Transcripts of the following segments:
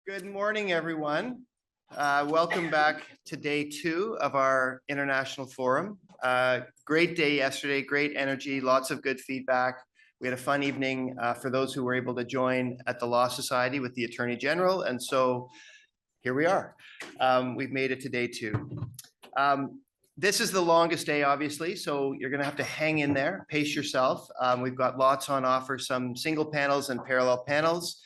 Good morning, everyone. Welcome back to day 2 of our International Forum. Great day yesterday, great energy, lots of good feedback. We had a fun evening for those who were able to join at the Law Society with the Attorney General. And so here we are. We've made it to day 2. This is the longest day, obviously, so you're going to have to hang in there, pace yourself. We've got lots on offer, some single panels and parallel panels.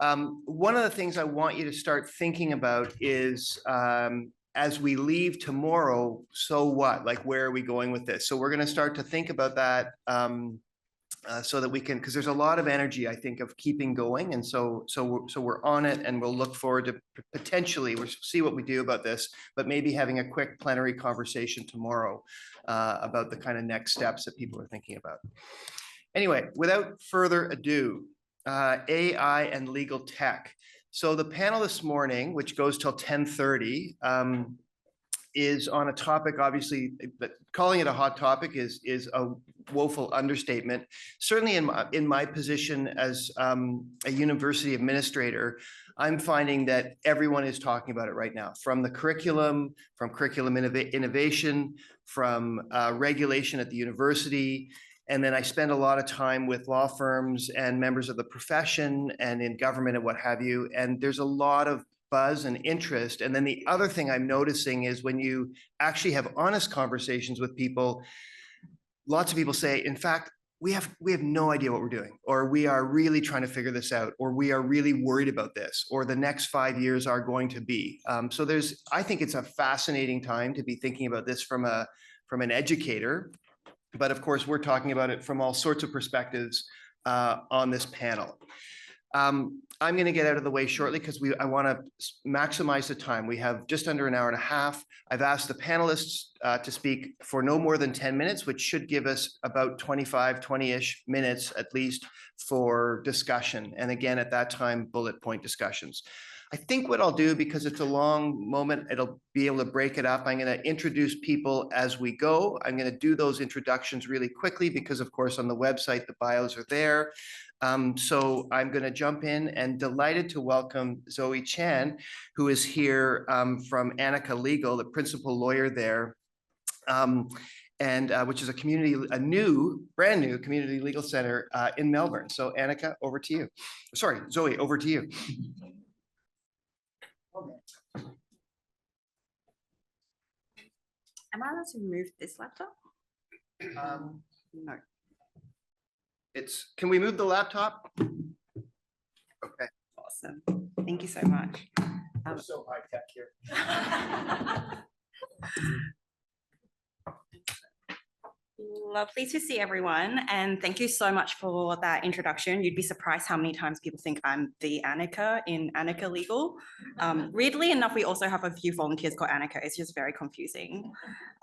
One of the things I want you to start thinking about is as we leave tomorrow, so what? Like, where are we going with this? So we're going to start to think about that so that we can, because there's a lot of energy, I think, of keeping going. And so we're on it, and we'll look forward to potentially, we'll see what we do about this, but maybe having a quick plenary conversation tomorrow about the kind of next steps that people are thinking about. Anyway, without further ado, AI and legal tech. So the panel this morning, which goes till 10:30, is on a topic, obviously, but calling it a hot topic is a woeful understatement. Certainly in my position as a university administrator, I'm finding that everyone is talking about it right now, from the curriculum, from curriculum innovation, from regulation at the university. And then I spend a lot of time with law firms and members of the profession and in government and what have you. And there's a lot of buzz and interest. And then the other thing I'm noticing is when you actually have honest conversations with people, lots of people say, in fact, we have no idea what we're doing, or we are really trying to figure this out, or we are really worried about this, or the next 5 years are going to be. So I think it's a fascinating time to be thinking about this from an educator. But of course, we're talking about it from all sorts of perspectives on this panel. I'm going to get out of the way shortly because I want to maximize the time. We have just under an hour and a half. I've asked the panelists to speak for no more than 10 minutes, which should give us about 20-ish minutes at least for discussion. And again, at that time, bullet point discussions. I think what I'll do, because it's a long moment, it'll be able to break it up. I'm going to introduce people as we go. I'm going to do those introductions really quickly because, of course, on the website, the bios are there. So I'm going to jump in, and delighted to welcome Zoe Chan, who is here from Annika Legal, the principal lawyer there, which is a brand new community legal center in Melbourne. So Annika, over to you. Sorry, Zoe, over to you. Am I allowed to move this laptop? No. Can we move the laptop? Okay. Awesome. Thank you so much. We're so high tech here. Lovely to see everyone, and thank you so much for that introduction. You'd be surprised how many times people think I'm the Annika in Annika Legal. Weirdly enough, we also have a few volunteers called Annika. It's just very confusing.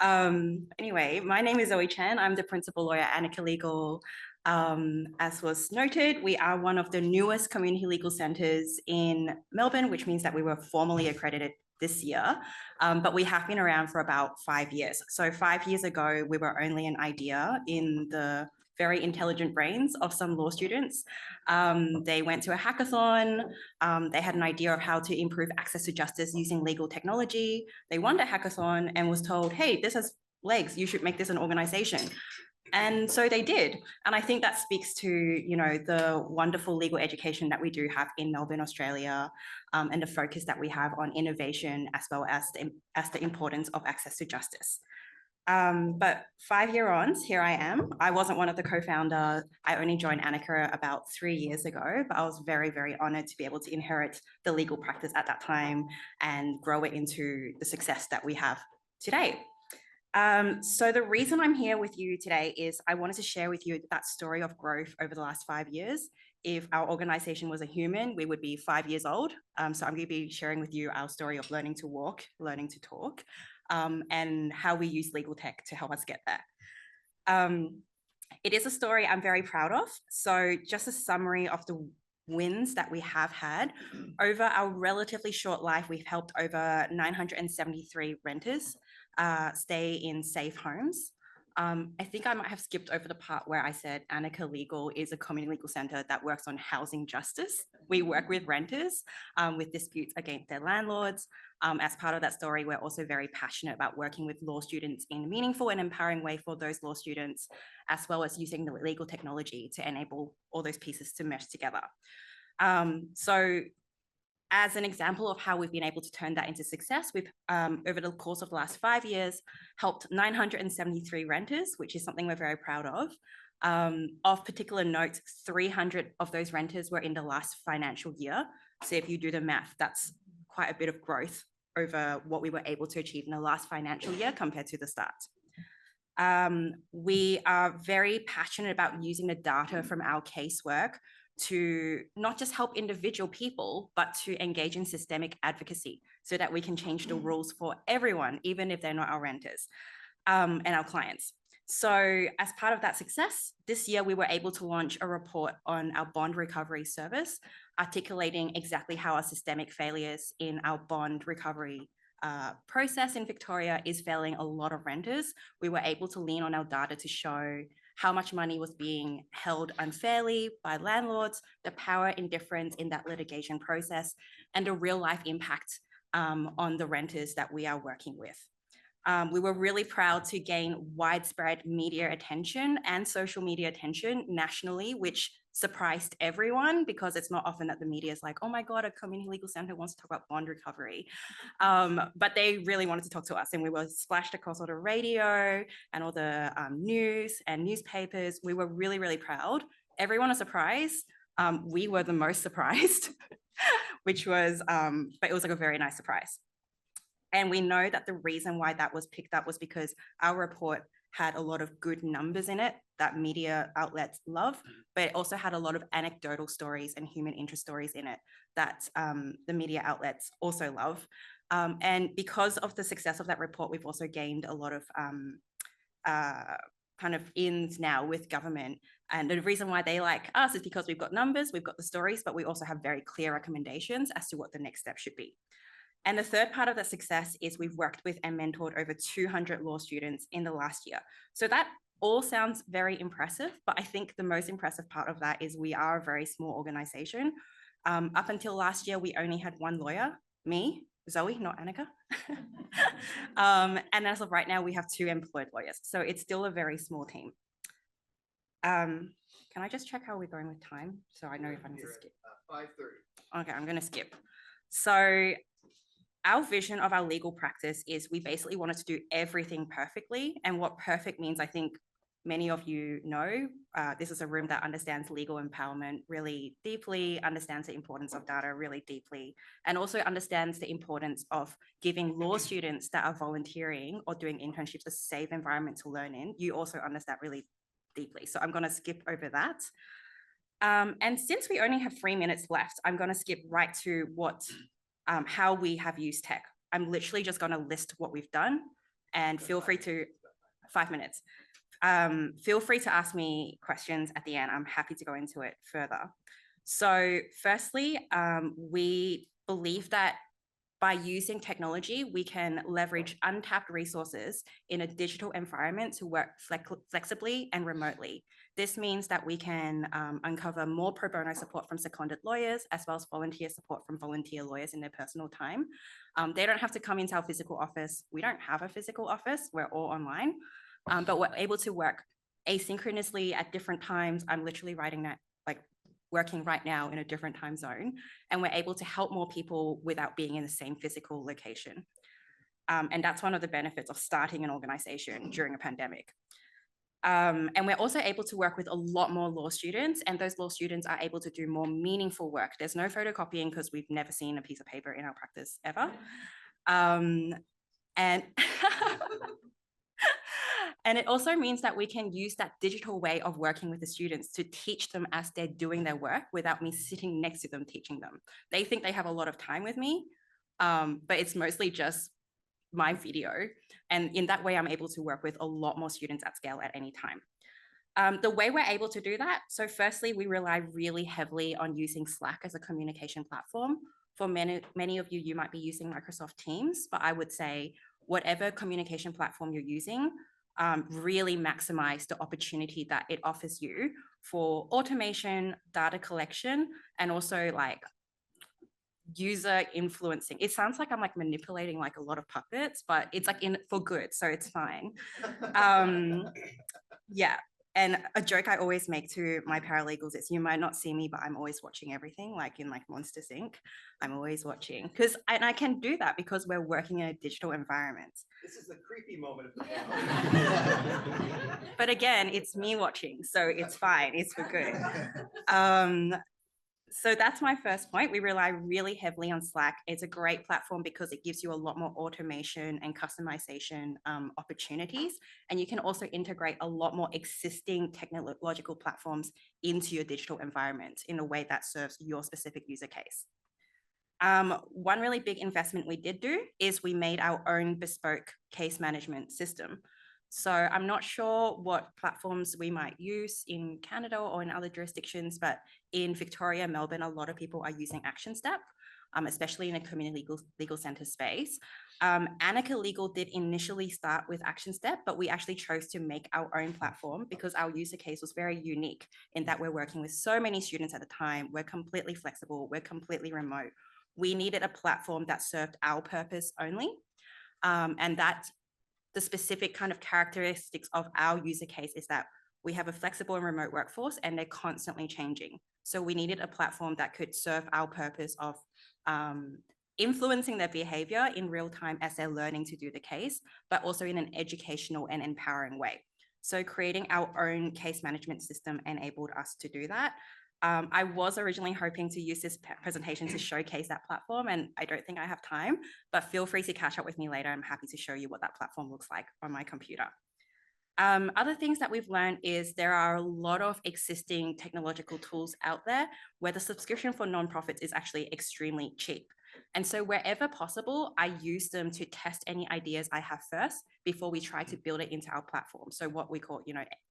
Anyway, my name is Zoe Chan. I'm the principal lawyer at Annika Legal. As was noted, we are one of the newest community legal centres in Melbourne, which means that we were formally accredited this year, but we have been around for about 5 years. So 5 years ago, we were only an idea in the very intelligent brains of some law students. They went to a hackathon. They had an idea of how to improve access to justice using legal technology. They won the hackathon and was told, hey, this has legs. You should make this an organization. And so they did. And I think that speaks to, the wonderful legal education that we do have in Melbourne, Australia, and the focus that we have on innovation, as well as the importance of access to justice. But 5 years on, here I am. I wasn't one of the co-founders. I only joined Annika about 3 years ago, but I was very, very honored to be able to inherit the legal practice at that time and grow it into the success that we have today. So the reason I'm here with you today is I wanted to share with you that story of growth over the last 5 years. If our organization was a human, we would be 5 years old. So I'm going to be sharing with you our story of learning to walk, learning to talk, and how we use legal tech to help us get there. It is a story I'm very proud of. So just a summary of the wins that we have had. Over our relatively short life, we've helped over 973 renters stay in safe homes. I think I might have skipped over the part where I said Annika Legal is a community legal centre that works on housing justice. We work with renters with disputes against their landlords. As part of that story, we're also very passionate about working with law students in a meaningful and empowering way for those law students, as well as using the legal technology to enable all those pieces to mesh together. So as an example of how we've been able to turn that into success, we've, over the course of the last 5 years, helped 973 renters, which is something we're very proud of. Of particular note, 300 of those renters were in the last financial year. So if you do the math, that's quite a bit of growth over what we were able to achieve in the last financial year compared to the start. We are very passionate about using the data from our casework to not just help individual people, but to engage in systemic advocacy so that we can change the rules for everyone, even if they're not our renters and our clients. So as part of that success, this year we were able to launch a report on our bond recovery service, articulating exactly how our systemic failures in our bond recovery process in Victoria is failing a lot of renters. We were able to lean on our data to show how much money was being held unfairly by landlords, the power indifference in that litigation process, and the real life impact on the renters that we are working with. We were really proud to gain widespread media attention and social media attention nationally, which surprised everyone because it's not often that the media is like, oh my God, a community legal centre wants to talk about bond recovery. But they really wanted to talk to us, and we were splashed across all the radio and all the news and newspapers. We were really, really proud. Everyone was surprised. We were the most surprised, which was, but it was like a very nice surprise. And we know that the reason why that was picked up was because our report had a lot of good numbers in it that media outlets love, but it also had a lot of anecdotal stories and human interest stories in it that the media outlets also love. And because of the success of that report, we've also gained a lot of kind of ins now with government. And the reason why they like us is because we've got numbers, we've got the stories, but we also have very clear recommendations as to what the next step should be. And the third part of that success is we've worked with and mentored over 200 law students in the last year. So that all sounds very impressive, but I think the most impressive part of that is we are a very small organization. Up until last year, we only had one lawyer, me, Zoe, not Annika. And as of right now, we have 2 employed lawyers. So it's still a very small team. Can I just check how we're going with time? So I know if I need to skip. 5:30. Okay, I'm going to skip. So our vision of our legal practice is we basically wanted to do everything perfectly. And what perfect means, I think many of you know, this is a room that understands legal empowerment really deeply, understands the importance of data really deeply, and also understands the importance of giving law students that are volunteering or doing internships a safe environment to learn in. You also understand really deeply. So I'm going to skip over that. And since we only have 3 minutes left, I'm going to skip right to what how we have used tech. I'm literally just going to list what we've done, and feel free to 5 minutes. Feel free to ask me questions at the end. I'm happy to go into it further. So firstly, we believe that by using technology, we can leverage untapped resources in a digital environment to work flexibly and remotely. This means that we can uncover more pro bono support from seconded lawyers, as well as volunteer support from volunteer lawyers in their personal time. They don't have to come into our physical office. We don't have a physical office. We're all online, but we're able to work asynchronously at different times. I'm literally writing that, like working right now in a different time zone, and we're able to help more people without being in the same physical location. And that's one of the benefits of starting an organization during a pandemic. And we're also able to work with a lot more law students, and those law students are able to do more meaningful work. There's no photocopying because we've never seen a piece of paper in our practice ever. And and it also means that we can use that digital way of working with the students to teach them as they're doing their work without me sitting next to them teaching them. They think they have a lot of time with me, but it's mostly just my video. And in that way, I'm able to work with a lot more students at scale at any time. The way we're able to do that, so firstly, we rely really heavily on using Slack as a communication platform. For many of you, you might be using Microsoft Teams, but I would say whatever communication platform you're using, really maximize the opportunity that it offers you for automation, data collection, and also like user influencing. It sounds like I'm like manipulating like a lot of puppets, but it's like in for good, so it's fine. Yeah. And a joke I always make to my paralegals is you might not see me, but I'm always watching everything, like in like Monsters Inc. I'm always watching and I can do that because we're working in a digital environment. This is the creepy moment of the panel. But again, it's me watching, so it's fine. It's for good. So that's my first point. We rely really heavily on Slack. It's a great platform because it gives you a lot more automation and customization opportunities. And you can also integrate a lot more existing technological platforms into your digital environment in a way that serves your specific user case. One really big investment we did do is we made our own bespoke case management system. So I'm not sure what platforms we might use in Canada or in other jurisdictions, but in Victoria, Melbourne, a lot of people are using Action Step, especially in a community legal centre space. Anika Legal did initially start with Action Step, but we actually chose to make our own platform because our user case was very unique in that we're working with so many students at a time. We're completely flexible. We're completely remote. We needed a platform that served our purpose only, and that the specific kind of characteristics of our user case is that we have a flexible and remote workforce and they're constantly changing. So we needed a platform that could serve our purpose of influencing their behavior in real time as they're learning to do the case, but also in an educational and empowering way. So creating our own case management system enabled us to do that. I was originally hoping to use this presentation to showcase that platform, and I don't think I have time, but feel free to catch up with me later. I'm happy to show you what that platform looks like on my computer. Other things that we've learned is there are a lot of existing technological tools out there where the subscription for nonprofits is actually extremely cheap. And so wherever possible, I use them to test any ideas I have first before we try to build it into our platform. So what we call,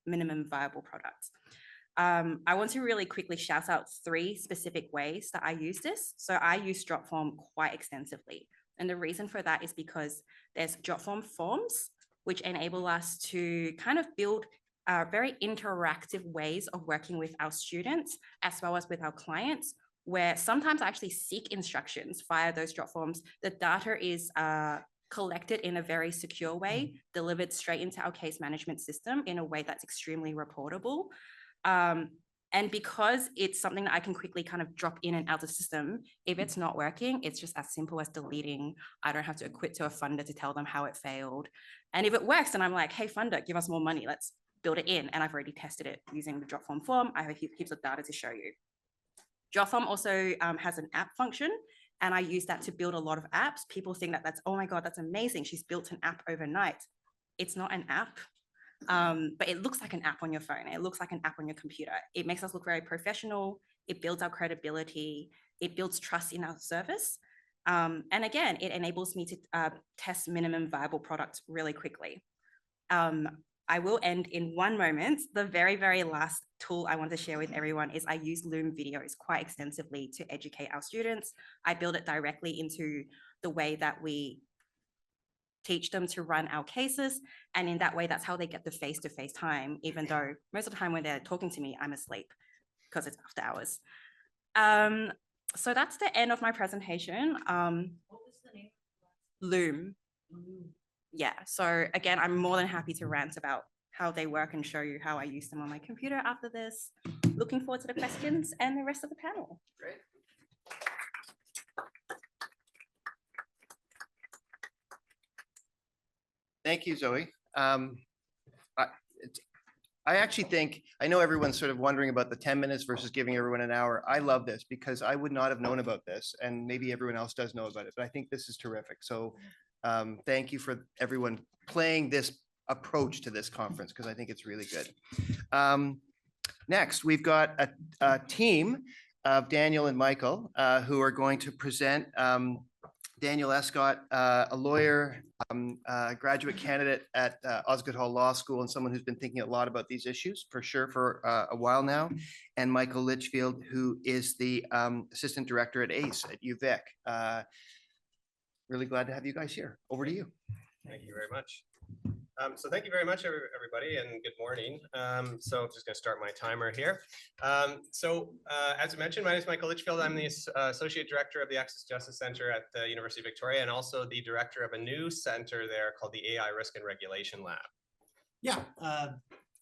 minimum viable products. I want to really quickly shout out 3 specific ways that I use this. So I use Dropform quite extensively. And the reason for that is because there's Dropform forms, which enable us to kind of build very interactive ways of working with our students, as well as with our clients, where sometimes I actually seek instructions via those Dropforms. The data is collected in a very secure way, delivered straight into our case management system in a way that's extremely reportable. And because it's something that I can quickly kind of drop in and out of the system, if it's not working, it's just as simple as deleting. I don't have to acquit to a funder to tell them how it failed. And if it works, then I'm like, hey, funder, give us more money. Let's build it in. And I've already tested it using the Dropform form. I have heaps of data to show you. Dropform also has an app function, and I use that to build a lot of apps. People think that that's, oh my God, that's amazing. She's built an app overnight. It's not an app. But it looks like an app on your phone. It looks like an app on your computer. It makes us look very professional. It builds our credibility. It builds trust in our service. And again, it enables me to test minimum viable products really quickly. I will end in one moment. The very, very last tool I want to share with everyone is I use Loom videos quite extensively to educate our students. I build it directly into the way that we teach them to run our cases. And in that way, that's how they get the face-to-face time, even though most of the time when they're talking to me, I'm asleep because it's after hours. So that's the end of my presentation. What was the name? Loom. Yeah, so again, I'm more than happy to rant about how they work and show you how I use them on my computer after this. Looking forward to the questions and the rest of the panel. Great. Thank you, Zoe. I actually think, I know everyone's sort of wondering about the 10 minutes versus giving everyone an hour. I love this because I would not have known about this, and maybe everyone else does know about it, but I think this is terrific. So thank you for everyone playing this approach to this conference, because I think it's really good. Next, we've got a team of Daniel and Michael who are going to present. Daniel Escott, a lawyer, graduate candidate at Osgoode Hall Law School, and someone who's been thinking a lot about these issues for sure for a while now. And Michael Litchfield, who is the assistant director at ACE at UVic. Really glad to have you guys here. Over to you. Thank you very much. So thank you very much, everybody, and good morning. So I'm just going to start my timer here. As I mentioned, my name is Michael Litchfield. I'm the Associate Director of the Access Justice Center at the University of Victoria, and also the Director of a new center there called the AI Risk and Regulation Lab. Yeah,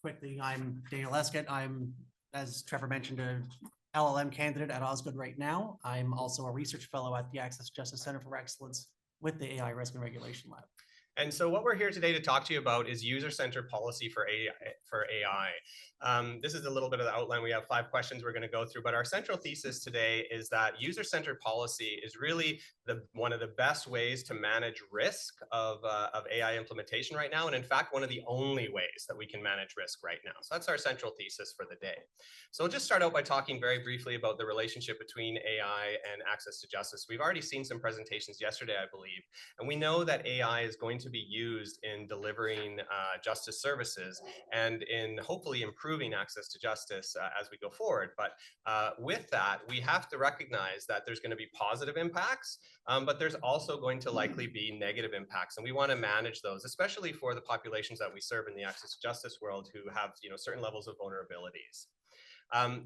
quickly, I'm Daniel Escott. I'm, as Trevor mentioned, a LLM candidate at Osgoode right now. I'm also a research fellow at the Access Justice Center for Excellence with the AI Risk and Regulation Lab. And so what we're here today to talk to you about is user-centered policy for AI. This is a little bit of the outline. We have 5 questions we're going to go through, but our central thesis today is that user-centered policy is really one of the best ways to manage risk of AI implementation right now, and in fact, one of the only ways that we can manage risk right now. So that's our central thesis for the day. So we'll just start out by talking very briefly about the relationship between AI and access to justice. We've already seen some presentations yesterday, I believe, and we know that AI is going to be used in delivering justice services and in hopefully improving access to justice as we go forward. But with that, we have to recognize that there's going to be positive impacts, but there's also going to likely be negative impacts. And we want to manage those, especially for the populations that we serve in the access to justice world who have certain levels of vulnerabilities.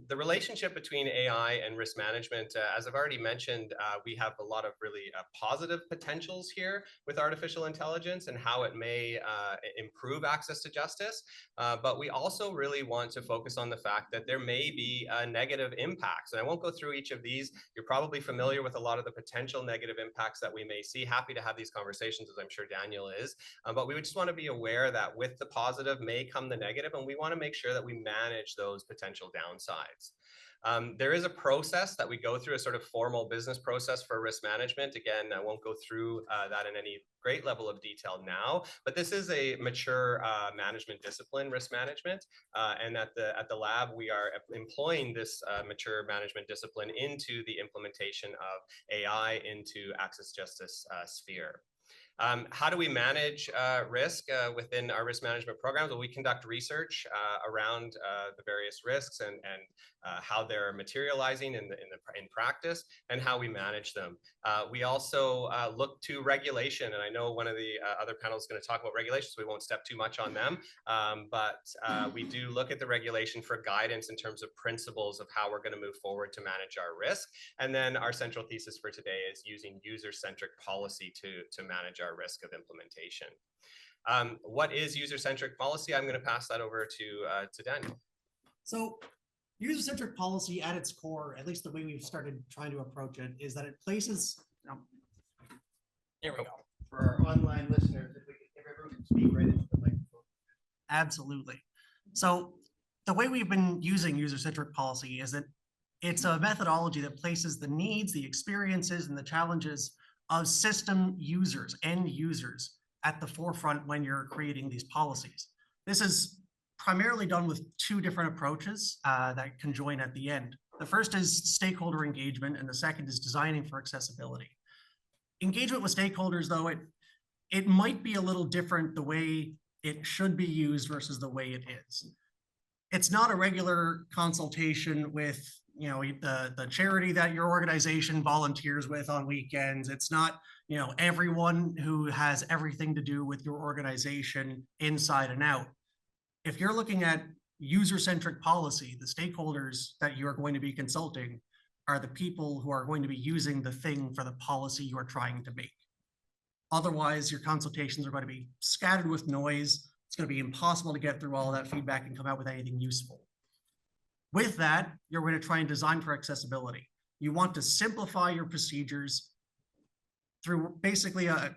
The relationship between AI and risk management, as I've already mentioned, we have a lot of really positive potentials here with artificial intelligence and how it may improve access to justice. But we also really want to focus on the fact that there may be negative impacts. And I won't go through each of these. You're probably familiar with a lot of the potential negative impacts that we may see. Happy to have these conversations, as I'm sure Daniel is. But we just want to be aware that with the positive may come the negative, and we want to make sure that we manage those potential downsides. There is a process that we go through, a sort of formal business process for risk management. Again, I won't go through that in any great level of detail now, but this is a mature management discipline, risk management. And at the lab, we are employing this mature management discipline into the implementation of AI into access justice sphere. How do we manage risk within our risk management programs? Well, we conduct research around the various risks and how they're materializing in practice and how we manage them. We also look to regulation, and I know one of the other panels is going to talk about regulations, so we won't step too much on them, but we do look at the regulation for guidance in terms of principles of how we're going to move forward to manage our risk. And then our central thesis for today is using user-centric policy to manage our risk of implementation. What is user-centric policy? I'm going to pass that over to Daniel. So user-centric policy at its core, at least the way we've started trying to approach it, is that it places, here we go. For our online listeners, if everyone can speak right into the microphone. Absolutely. So the way we've been using user-centric policy is that it's a methodology that places the needs, the experiences, and the challenges of system users, end users, at the forefront when you're creating these policies. This is primarily done with 2 different approaches that can join at the end. The first is stakeholder engagement, and the second is designing for accessibility. Engagement with stakeholders, though, it might be a little different the way it should be used versus the way it is. It's not a regular consultation with the charity that your organization volunteers with on weekends. It's not everyone who has everything to do with your organization inside and out. If you're looking at user-centric policy, the stakeholders that you are going to be consulting are the people who are going to be using the thing for the policy you are trying to make. Otherwise, your consultations are going to be scattered with noise. It's going to be impossible to get through all of that feedback and come out with anything useful. With that, you're going to try and design for accessibility. You want to simplify your procedures through basically a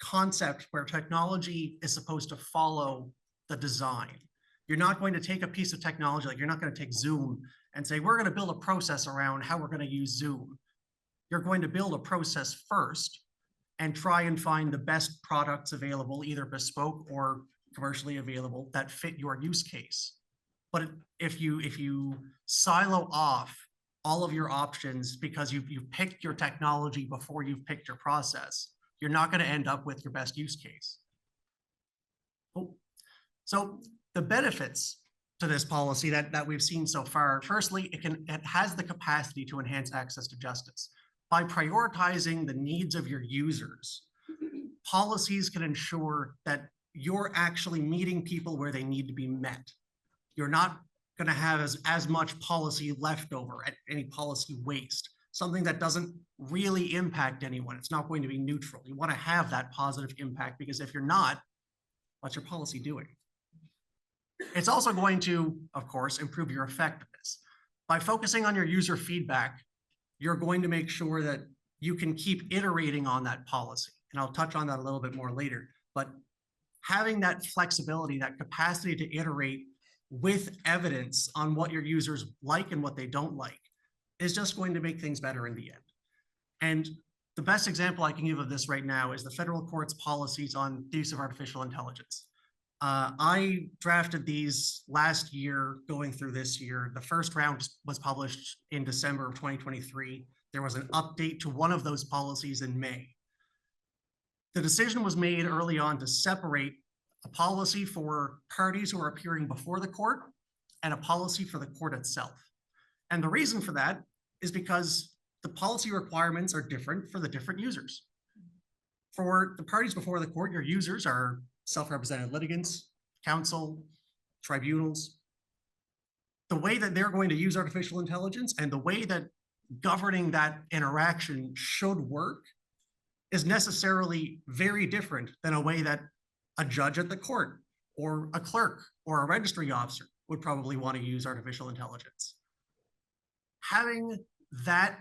concept where technology is supposed to follow the design. You're not going to take a piece of technology, like you're not going to take Zoom and say, we're going to build a process around how we're going to use Zoom. You're going to build a process first and try and find the best products available, either bespoke or commercially available, that fit your use case. But if you silo off all of your options because you've picked your technology before you've picked your process, you're not going to end up with your best use case. So the benefits to this policy that we've seen so far, firstly, it has the capacity to enhance access to justice. By prioritizing the needs of your users, policies can ensure that you're actually meeting people where they need to be met. You're not going to have as much policy left over, any policy waste, something that doesn't really impact anyone. It's not going to be neutral. You want to have that positive impact, because if you're not, what's your policy doing? It's also going to, of course, improve your effectiveness. By focusing on your user feedback, you're going to make sure that you can keep iterating on that policy. And I'll touch on that a little bit more later. But having that flexibility, that capacity to iterate with evidence on what your users like and what they don't like is just going to make things better in the end. And the best example I can give of this right now is the federal court's policies on the use of artificial intelligence. I drafted these last year, going through this year. The first round was published in December of 2023. There was an update to one of those policies in May. The decision was made early on to separate a policy for parties who are appearing before the court and a policy for the court itself. And the reason for that is because the policy requirements are different for the different users. For the parties before the court, your users are self-represented litigants, counsel, tribunals. The way that they're going to use artificial intelligence and the way that governing that interaction should work is necessarily very different than a way that a judge at the court or a clerk or a registry officer would probably want to use artificial intelligence. Having that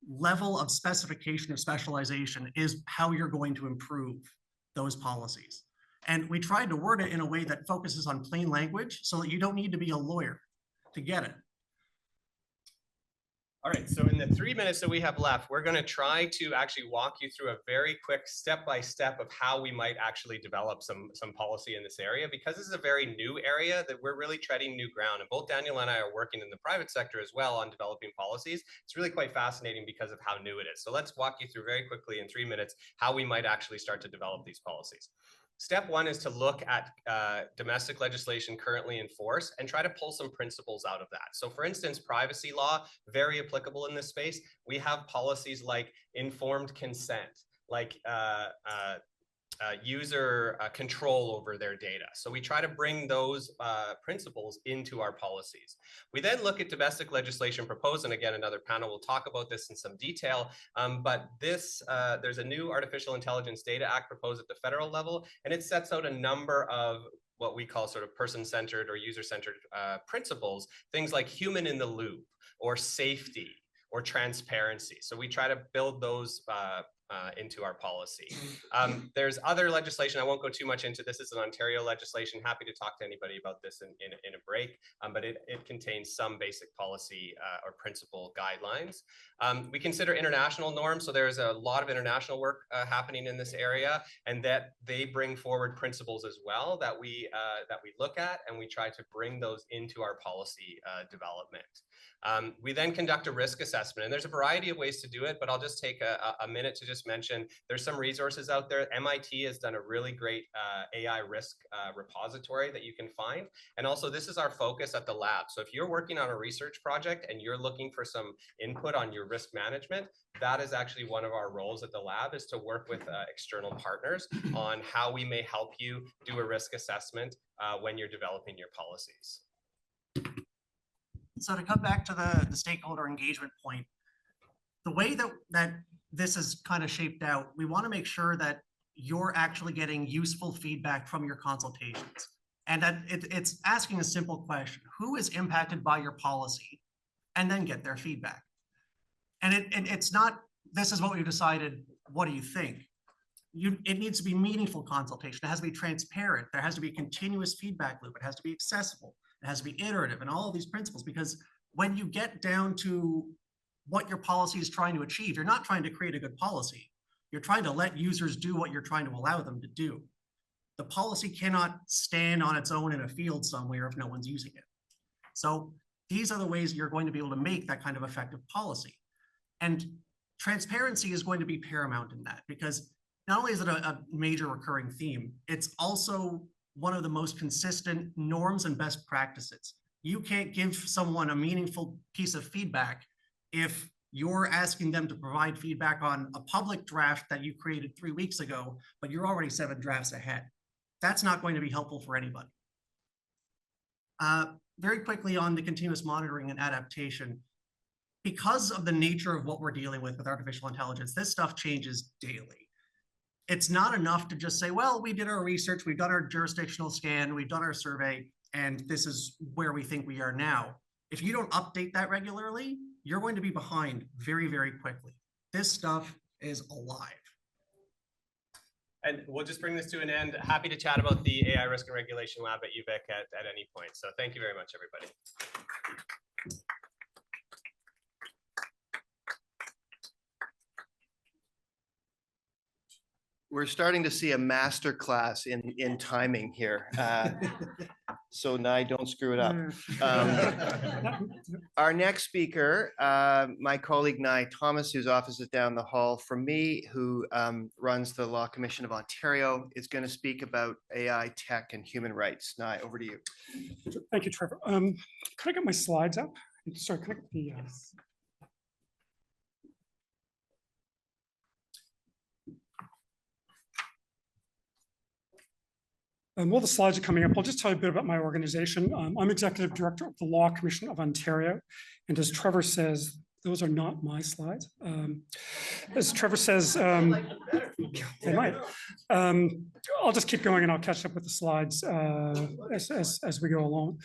level of specification or specialization is how you're going to improve those policies. And we tried to word it in a way that focuses on plain language so that you don't need to be a lawyer to get it. All right, so in the 3 minutes that we have left, we're going to try to actually walk you through a very quick step-by-step of how we might actually develop some policy in this area, because this is a very new area that we're really treading new ground. And both Daniel and I are working in the private sector as well on developing policies. It's really quite fascinating because of how new it is. So let's walk you through very quickly in 3 minutes how we might actually start to develop these policies. Step one is to look at domestic legislation currently in force and try to pull some principles out of that. So for instance, privacy law, very applicable in this space. We have policies like informed consent, like user control over their data. So we try to bring those principles into our policies. We then look at domestic legislation proposed, and again, another panel will talk about this in some detail, but there's a new Artificial Intelligence Data Act proposed at the federal level, and it sets out a number of what we call sort of person-centered or user-centered principles, things like human in the loop, or safety, or transparency. So we try to build those into our policy. There's other legislation. I won't go too much into this. It's an Ontario legislation. Happy to talk to anybody about this in a break, but it contains some basic policy or principle guidelines. We consider international norms. So there's a lot of international work happening in this area, and that they bring forward principles as well that we look at, and we try to bring those into our policy development. We then conduct a risk assessment, and there's a variety of ways to do it, but I'll just take a minute to just mention there's some resources out there. MIT has done a really great AI risk repository that you can find. And also this is our focus at the lab. So if you're working on a research project and you're looking for some input on your risk management, that is actually one of our roles at the lab, is to work with external partners on how we may help you do a risk assessment when you're developing your policies. So to come back to the stakeholder engagement point, the way that this is kind of shaped out, we want to make sure that you're actually getting useful feedback from your consultations. And that it's asking a simple question: who is impacted by your policy? And then get their feedback. And it's not, this is what we've decided, what do you think? It needs to be meaningful consultation. It has to be transparent. There has to be a continuous feedback loop. It has to be accessible. It has to be iterative, and all of these principles, because when you get down to what your policy is trying to achieve, you're not trying to create a good policy. You're trying to let users do what you're trying to allow them to do. The policy cannot stand on its own in a field somewhere if no one's using it. So these are the ways you're going to be able to make that kind of effective policy. And transparency is going to be paramount in that, because not only is it a major recurring theme, it's also one of the most consistent norms and best practices. You can't give someone a meaningful piece of feedback if you're asking them to provide feedback on a public draft that you created 3 weeks ago, but you're already 7 drafts ahead. That's not going to be helpful for anybody. Very quickly on the continuous monitoring and adaptation, because of the nature of what we're dealing with artificial intelligence, this stuff changes daily. It's not enough to just say, well, we did our research, we've done our jurisdictional scan, we've done our survey, and this is where we think we are now. If you don't update that regularly, you're going to be behind very, very quickly. This stuff is alive. And we'll just bring this to an end. Happy to chat about the AI Risk and Regulation Lab at UVic at any point. So thank you very much, everybody. We're starting to see a master class in timing here. So Nye, don't screw it up. Our next speaker, my colleague Nye Thomas, whose office is down the hall from me, who runs the Law Commission of Ontario, is going to speak about AI, tech, and human rights. Nye, over to you. Thank you, Trevor. Can I get my slides up? Sorry, can I get the... While the slides are coming up, I'll just tell you a bit about my organization. I'm Executive Director of the Law Commission of Ontario. And as Trevor says, those are not my slides. As Trevor says, they might. I'll just keep going and I'll catch up with the slides as we go along.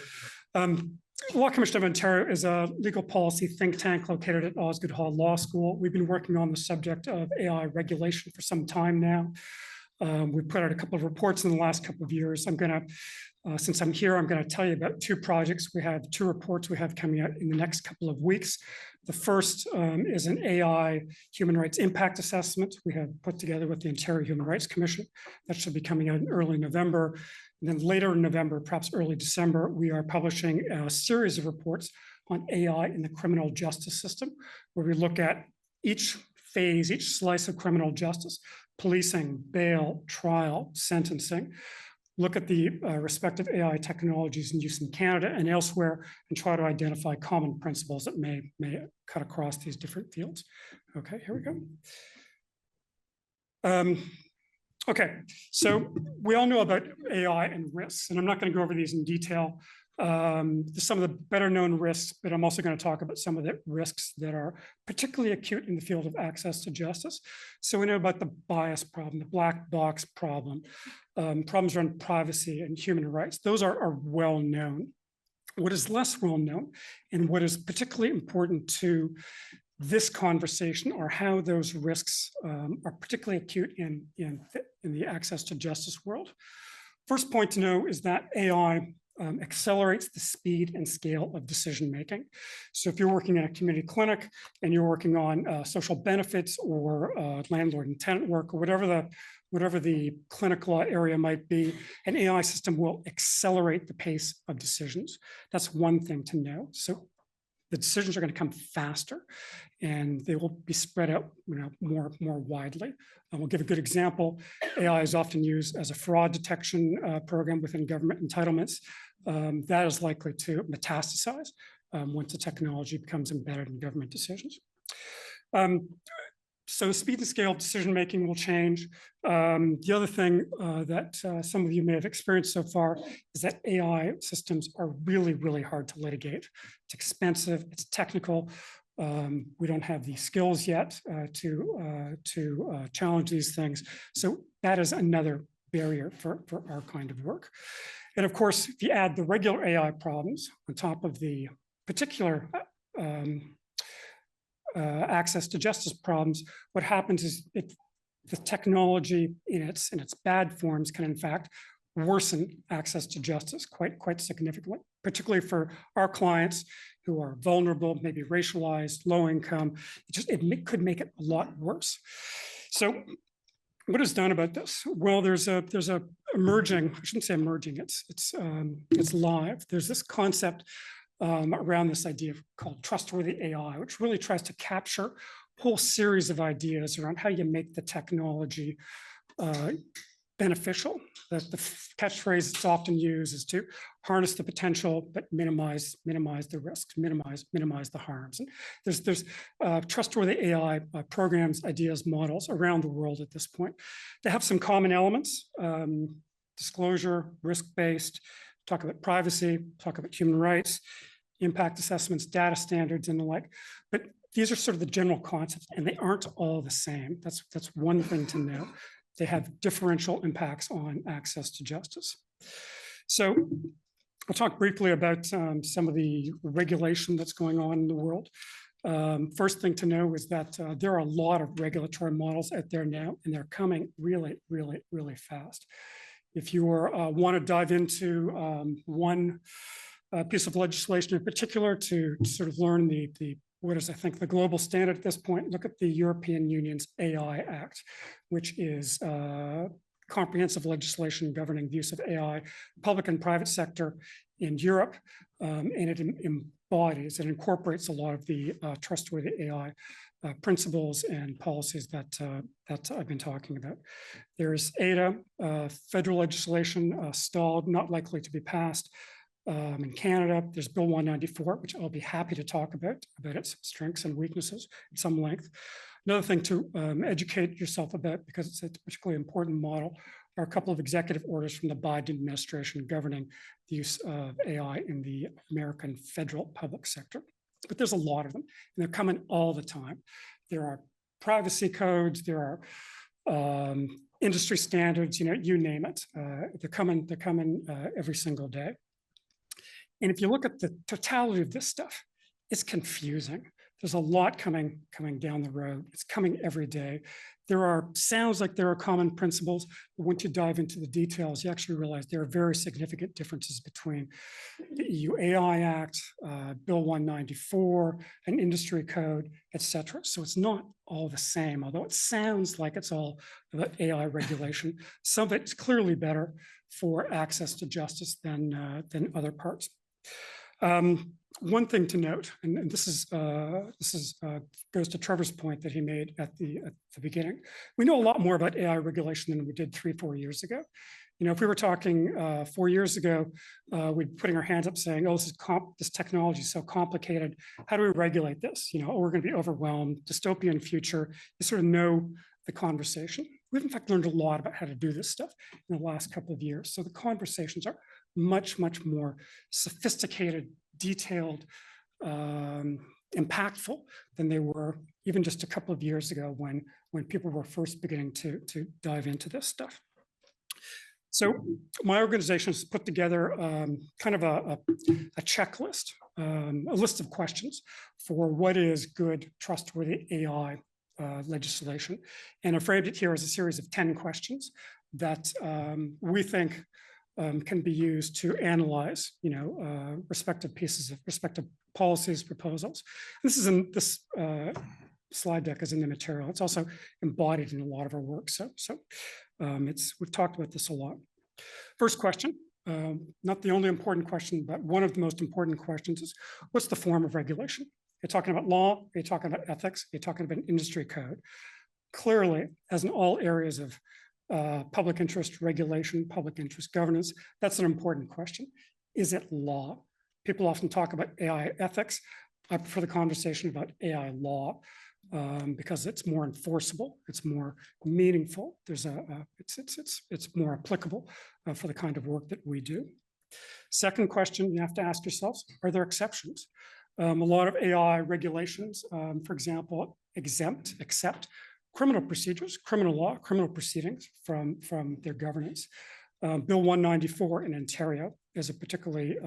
The Law Commission of Ontario is a legal policy think tank located at Osgoode Hall Law School. We've been working on the subject of AI regulation for some time now. We've put out a couple of reports in the last couple of years. Since I'm here, I'm going to tell you about two projects. We have two reports we have coming out in the next couple of weeks. The first is an AI human rights impact assessment we have put together with the Ontario Human Rights Commission. That should be coming out in early November. And then later in November, perhaps early December, we are publishing a series of reports on AI in the criminal justice system, where we look at each phase, each slice of criminal justice: policing, bail, trial, sentencing, look at the respective AI technologies in use in Canada and elsewhere, and try to identify common principles that may cut across these different fields. Okay, here we go. Okay, so we all know about AI and risks, and I'm not going to go over these in detail. Some of the better known risks, but I'm also going to talk about some of the risks that are particularly acute in the field of access to justice. So we know about the bias problem, the black box problem, problems around privacy and human rights. Those are well known. What is less well known and what is particularly important to this conversation are how those risks are particularly acute in the access to justice world. First point to know is that AI accelerates the speed and scale of decision making. So if you're working in a community clinic and you're working on social benefits or landlord and tenant work or whatever the clinical area might be, an AI system will accelerate the pace of decisions. That's one thing to know. So the decisions are going to come faster and they will be spread out, more widely. We'll give a good example. AI is often used as a fraud detection program within government entitlements. That is likely to metastasize once the technology becomes embedded in government decisions. So speed and scale of decision-making will change. The other thing that some of you may have experienced so far is that AI systems are really, really hard to litigate. It's expensive, it's technical. We don't have the skills yet to challenge these things. So that is another barrier for our kind of work. And of course, if you add the regular AI problems on top of the particular access to justice problems, what happens is the technology in its bad forms can in fact worsen access to justice quite significantly, particularly for our clients who are vulnerable, maybe racialized, low income. It could make it a lot worse. So what is done about this? Well, there's a emerging, I shouldn't say emerging, it's live. There's this concept around this idea called trustworthy AI, which really tries to capture a whole series of ideas around how you make the technology beneficial. That the catchphrase that's often used is to harness the potential, but minimize the risks, minimize the harms. And there's trustworthy AI programs, ideas, models around the world at this point. They have some common elements. disclosure, risk-based, talk about privacy, talk about human rights, impact assessments, data standards, and the like. But these are sort of the general concepts, and they aren't all the same. That's one thing to know. They have differential impacts on access to justice. So I'll talk briefly about some of the regulation that's going on in the world. First thing to know is that there are a lot of regulatory models out there now, and they're coming really, really, really fast. If you want to dive into one piece of legislation in particular to sort of learn what is, I think, the global standard at this point, look at the European Union's AI Act, which is comprehensive legislation governing the use of AI, public and private sector in Europe, and it embodies, it incorporates a lot of the trustworthy AI principles and policies that I've been talking about. There's ADA, federal legislation stalled, not likely to be passed. In Canada, there's Bill 194, which I'll be happy to talk about its strengths and weaknesses at some length. Another thing to educate yourself about, because it's a particularly important model, are a couple of executive orders from the Biden administration governing the use of AI in the American federal public sector. But there's a lot of them, and they're coming all the time. There are privacy codes, there are industry standards, you name it. They're coming every single day. And if you look at the totality of this stuff, it's confusing. There's a lot coming down the road. It's coming every day. Sounds like there are common principles, but once you dive into the details, you actually realize there are very significant differences between the EU AI Act, Bill 194, an industry code, et cetera. So it's not all the same, although it sounds like it's all about AI regulation. Some of it's clearly better for access to justice than other parts. One thing to note, and this goes to Trevor's point that he made at the beginning. We know a lot more about AI regulation than we did 3-4 years ago. If we were talking 4 years ago, we'd be putting our hands up saying, "Oh, this technology is so complicated. How do we regulate this? We're going to be overwhelmed. Dystopian future." You sort of know the conversation. We've in fact learned a lot about how to do this stuff in the last couple of years. So the conversations are much, much more sophisticated, detailed, impactful than they were even just a couple of years ago when people were first beginning to dive into this stuff. So my organization has put together kind of a checklist, a list of questions for what is good, trustworthy AI legislation. And I framed it here as a series of 10 questions that we think can be used to analyze, respective policies, proposals. This slide deck is in the material. It's also embodied in a lot of our work. So we've talked about this a lot. First question, not the only important question, but one of the most important questions is, what's the form of regulation? You're talking about law, you're talking about ethics, you're talking about an industry code. Clearly, as in all areas of public interest regulation, public interest governance, that's an important question. Is it law? People often talk about AI ethics. I prefer the conversation about AI law because it's more enforceable, it's more meaningful. It's more applicable for the kind of work that we do. Second question you have to ask yourselves, are there exceptions? A lot of AI regulations, for example, accept criminal procedures, criminal law, criminal proceedings from their governance. Bill 194 in Ontario is a particularly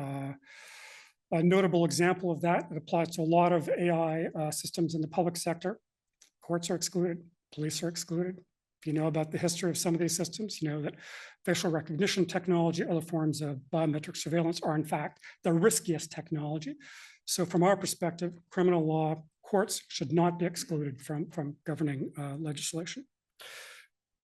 notable example of that. It applies to a lot of AI systems in the public sector. Courts are excluded, police are excluded. If you know about the history of some of these systems, you know that facial recognition technology, other forms of biometric surveillance are in fact the riskiest technology. So from our perspective, criminal law, courts should not be excluded from governing legislation.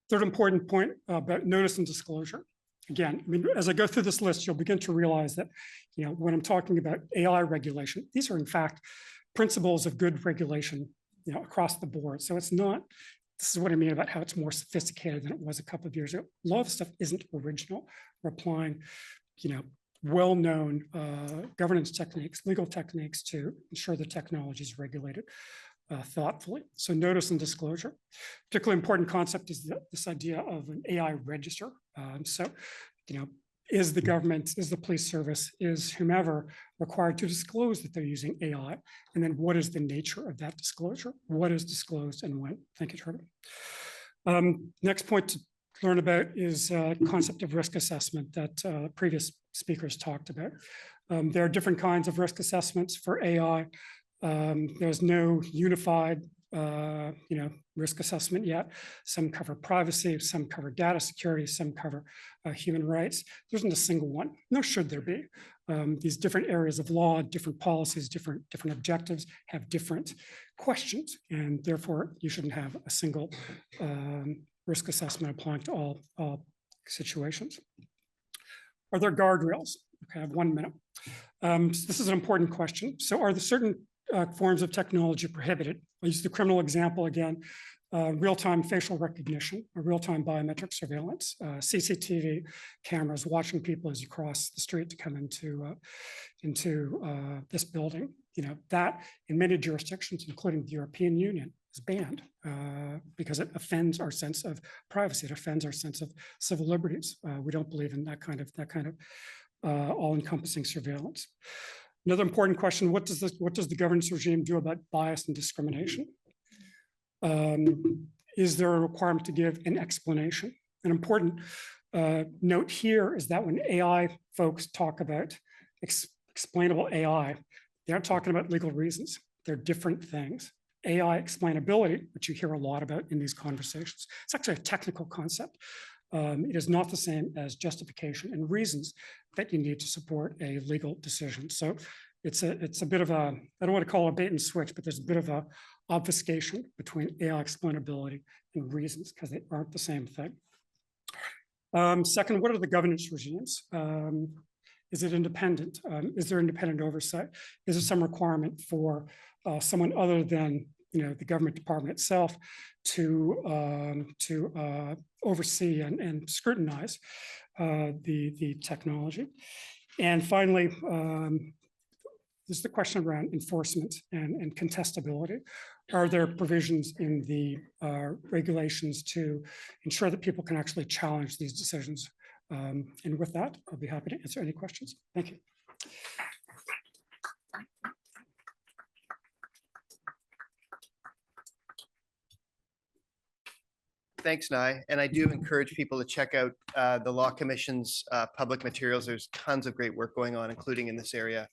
Third important point about notice and disclosure. Again, as I go through this list, you'll begin to realize that, when I'm talking about AI regulation, these are in fact principles of good regulation, across the board. So it's not, this is what I mean about how it's more sophisticated than it was a couple of years ago. A lot of stuff isn't original. We're applying, well-known governance techniques, legal techniques to ensure the technology is regulated thoughtfully. So notice and disclosure. Particularly important concept is this idea of an AI register. So is the government, is the police service, is whomever required to disclose that they're using AI? And then what is the nature of that disclosure? What is disclosed and when? Thank you, Trevor. Next point to learn about is concept of risk assessment that previous speakers talked about. There are different kinds of risk assessments for AI. There's no unified risk assessment yet. Some cover privacy, some cover data security, some cover human rights. There isn't a single one, nor should there be. These different areas of law, different policies, different objectives have different questions, and therefore you shouldn't have a single risk assessment applying to all situations. Are there guardrails? Okay, I have 1 minute. So this is an important question. So are there certain forms of technology prohibited? I'll use the criminal example again. Real-time facial recognition, or real-time biometric surveillance, CCTV cameras watching people as you cross the street to come into this building. That in many jurisdictions, including the European Union, is banned because it offends our sense of privacy. It offends our sense of civil liberties. We don't believe in that kind of all-encompassing surveillance. Another important question: what does the governance regime do about bias and discrimination? Is there a requirement to give an explanation? An important note here is that when AI folks talk about explainable AI, they're not talking about legal reasons. They're different things. AI explainability, which you hear a lot about in these conversations, it's actually a technical concept. It is not the same as justification and reasons that you need to support a legal decision. So it's a bit of a, I don't want to call it a bait and switch, but there's a bit of a obfuscation between AI explainability and reasons because they aren't the same thing. Second, what are the governance regimes? Is it independent? Is there independent oversight? Is there some requirement for someone other than the government department itself to oversee and scrutinize the technology? And finally, there's the question around enforcement and contestability. Are there provisions in the regulations to ensure that people can actually challenge these decisions? And with that, I'll be happy to answer any questions. Thank you. Thanks, Nye. And I do encourage people to check out the Law Commission's public materials. There's tons of great work going on, including in this area.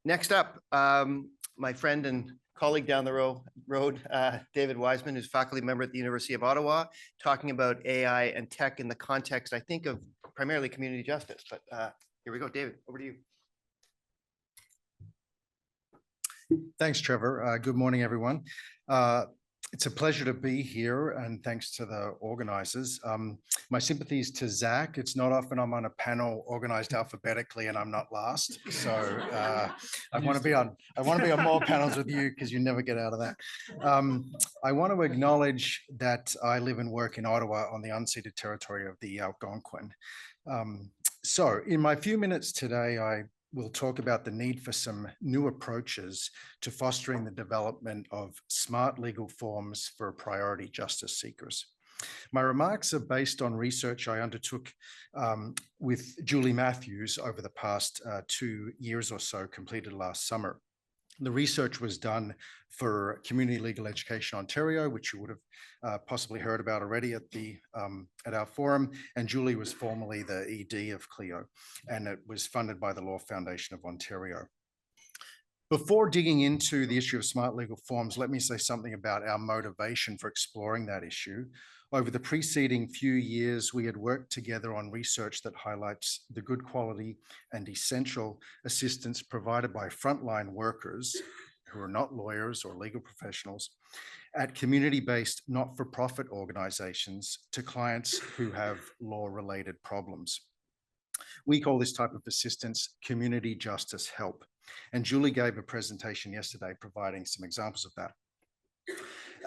Next up, my friend and colleague down the road, David Wiseman, who's faculty member at the University of Ottawa, talking about AI and tech in the context, I think, of primarily community justice. But here we go, David, over to you. Thanks, Trevor. Good morning, everyone. It's a pleasure to be here, and thanks to the organizers. My sympathies to Zach. It's not often I'm on a panel organized alphabetically and I'm not last. So I want to be on more panels with you because you never get out of that. I want to acknowledge that I live and work in Ottawa on the unceded territory of the Algonquin. So in my few minutes today, I will talk about the need for some new approaches to fostering the development of smart legal forms for priority justice seekers. My remarks are based on research I undertook with Julie Matthews over the past 2 years or so, completed last summer. The research was done for Community Legal Education Ontario, which you would have possibly heard about already at our forum, and Julie was formerly the ED of CLIO, and it was funded by the Law Foundation of Ontario. Before digging into the issue of smart legal forms, let me say something about our motivation for exploring that issue. Over the preceding few years, we had worked together on research that highlights the good quality and essential assistance provided by frontline workers who are not lawyers or legal professionals at community-based not-for-profit organizations to clients who have law-related problems. We call this type of assistance community justice help. And Julie gave a presentation yesterday providing some examples of that.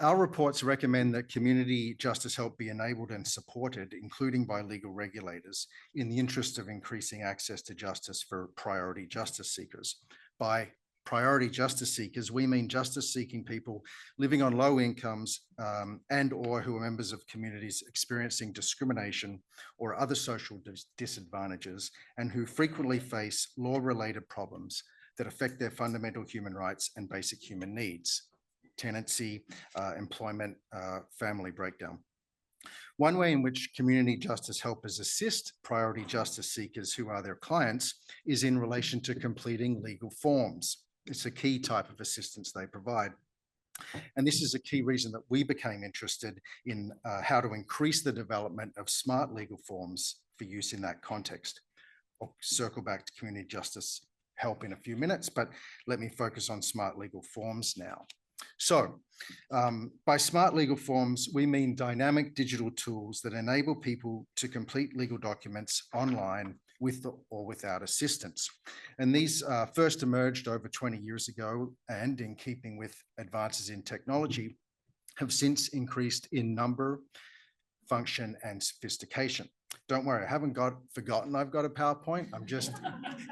Our reports recommend that community justice help be enabled and supported, including by legal regulators, in the interest of increasing access to justice for priority justice seekers by priority justice seekers, we mean justice seeking people living on low incomes and or who are members of communities experiencing discrimination or other social disadvantages and who frequently face law-related problems that affect their fundamental human rights and basic human needs, tenancy, employment, family breakdown. One way in which community justice helpers assist priority justice seekers who are their clients is in relation to completing legal forms. It's a key type of assistance they provide. And this is a key reason that we became interested in how to increase the development of smart legal forms for use in that context. I'll circle back to community justice help in a few minutes, but let me focus on smart legal forms now. So by smart legal forms, we mean dynamic digital tools that enable people to complete legal documents online with or without assistance. And these first emerged over 20 years ago, and in keeping with advances in technology, have since increased in number, function, and sophistication. Don't worry, I haven't forgotten I've got a PowerPoint. I'm just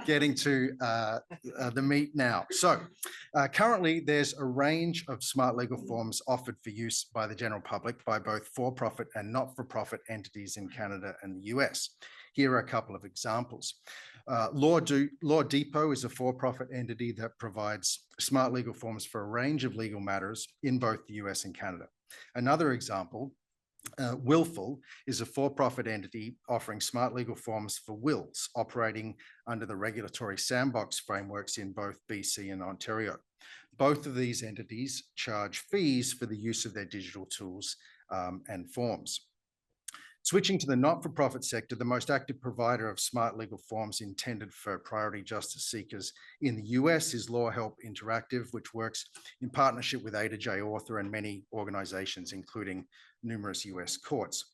getting to the meat now. So currently there's a range of smart legal forms offered for use by the general public by both for-profit and not-for-profit entities in Canada and the US. Here are a couple of examples. Law Depot is a for-profit entity that provides smart legal forms for a range of legal matters in both the US and Canada. Another example, Willful is a for-profit entity offering smart legal forms for wills operating under the regulatory sandbox frameworks in both BC and Ontario. Both of these entities charge fees for the use of their digital tools and forms. Switching to the not-for-profit sector, the most active provider of smart legal forms intended for priority justice seekers in the US is Law Help Interactive, which works in partnership with IA2J Author and many organizations, including numerous US courts.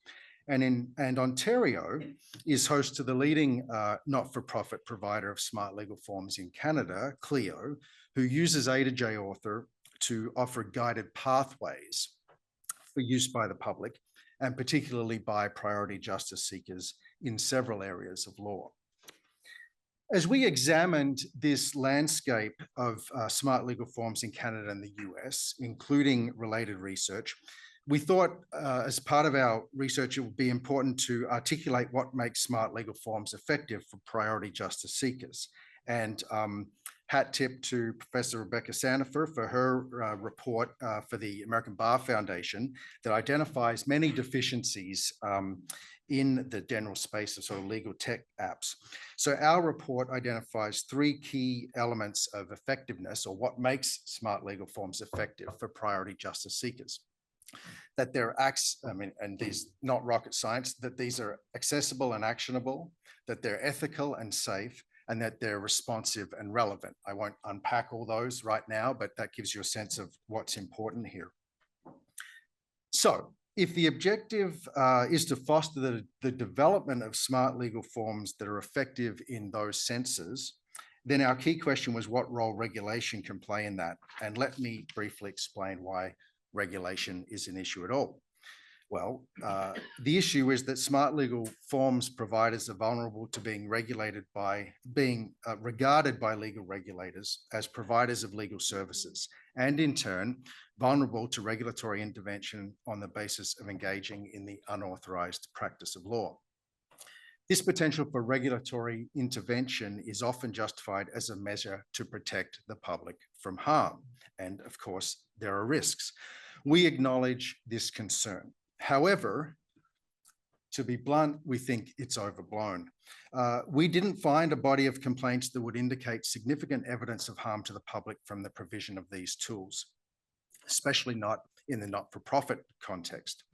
And Ontario is host to the leading not-for-profit provider of smart legal forms in Canada, Clio, who uses IA2J Author to offer guided pathways for use by the public, and particularly by priority justice seekers in several areas of law. As we examined this landscape of smart legal forms in Canada and the US, including related research, we thought as part of our research, it would be important to articulate what makes smart legal forms effective for priority justice seekers. And hat tip to Professor Rebecca Sandifer for her report for the American Bar Foundation that identifies many deficiencies in the general space of sort of legal tech apps. So our report identifies three key elements of effectiveness, or what makes smart legal forms effective for priority justice seekers. That they're and these not rocket science, that these are accessible and actionable, that they're ethical and safe, and that they're responsive and relevant. I won't unpack all those right now, but that gives you a sense of what's important here. So if the objective is to foster the development of smart legal forms that are effective in those senses, then our key question was what role regulation can play in that. And let me briefly explain why regulation is an issue at all. Well, the issue is that smart legal forms providers are vulnerable to being regulated by regarded by legal regulators as providers of legal services, and in turn, vulnerable to regulatory intervention on the basis of engaging in the unauthorized practice of law. This potential for regulatory intervention is often justified as a measure to protect the public from harm. And of course, there are risks. We acknowledge this concern. However, to be blunt, we think it's overblown. We didn't find a body of complaints that would indicate significant evidence of harm to the public from the provision of these tools, especially not in the not-for-profit context.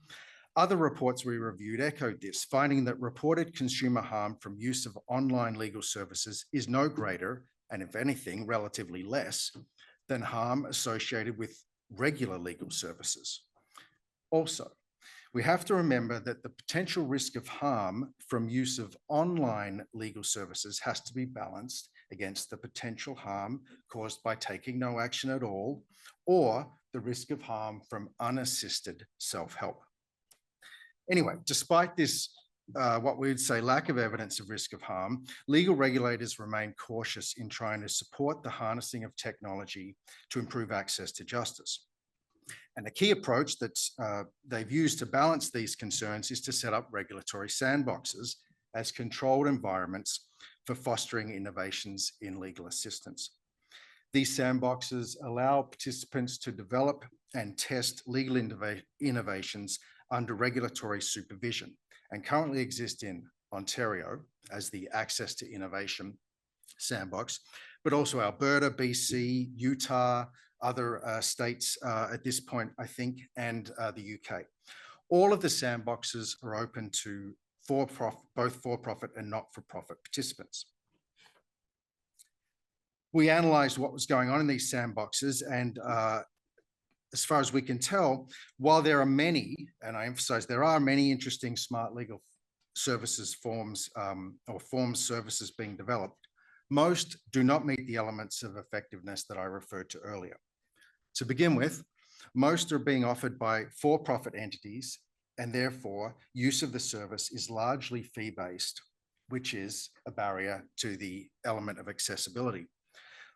Other reports we reviewed echoed this, finding that reported consumer harm from use of online legal services is no greater, and if anything, relatively less, than harm associated with regular legal services. Also, we have to remember that the potential risk of harm from use of online legal services has to be balanced against the potential harm caused by taking no action at all, or the risk of harm from unassisted self-help. Anyway, despite this what we'd say lack of evidence of risk of harm, legal regulators remain cautious in trying to support the harnessing of technology to improve access to justice. And the key approach that they've used to balance these concerns is to set up regulatory sandboxes as controlled environments for fostering innovations in legal assistance. These sandboxes allow participants to develop and test legal innovations under regulatory supervision and currently exist in Ontario as the Access to Innovation Sandbox, but also Alberta, BC, Utah, other states at this point, I think, and the UK. All of the sandboxes are open to both for-profit and not-for-profit participants. We analysed what was going on in these sandboxes, and as far as we can tell, while there are many, and I emphasize there are many interesting smart legal services forms or forms services being developed, most do not meet the elements of effectiveness that I referred to earlier. To begin with, most are being offered by for-profit entities, and therefore use of the service is largely fee-based, which is a barrier to the element of accessibility.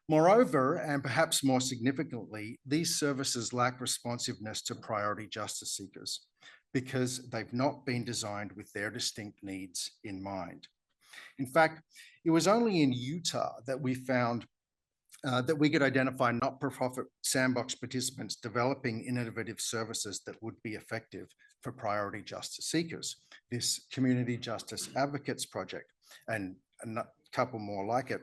Moreover, and perhaps more significantly, these services lack responsiveness to priority justice seekers because they've not been designed with their distinct needs in mind. In fact, it was only in Utah that we found that we could identify not-for-profit sandbox participants developing innovative services that would be effective for priority justice seekers. This Community Justice Advocates Project and a couple more like it.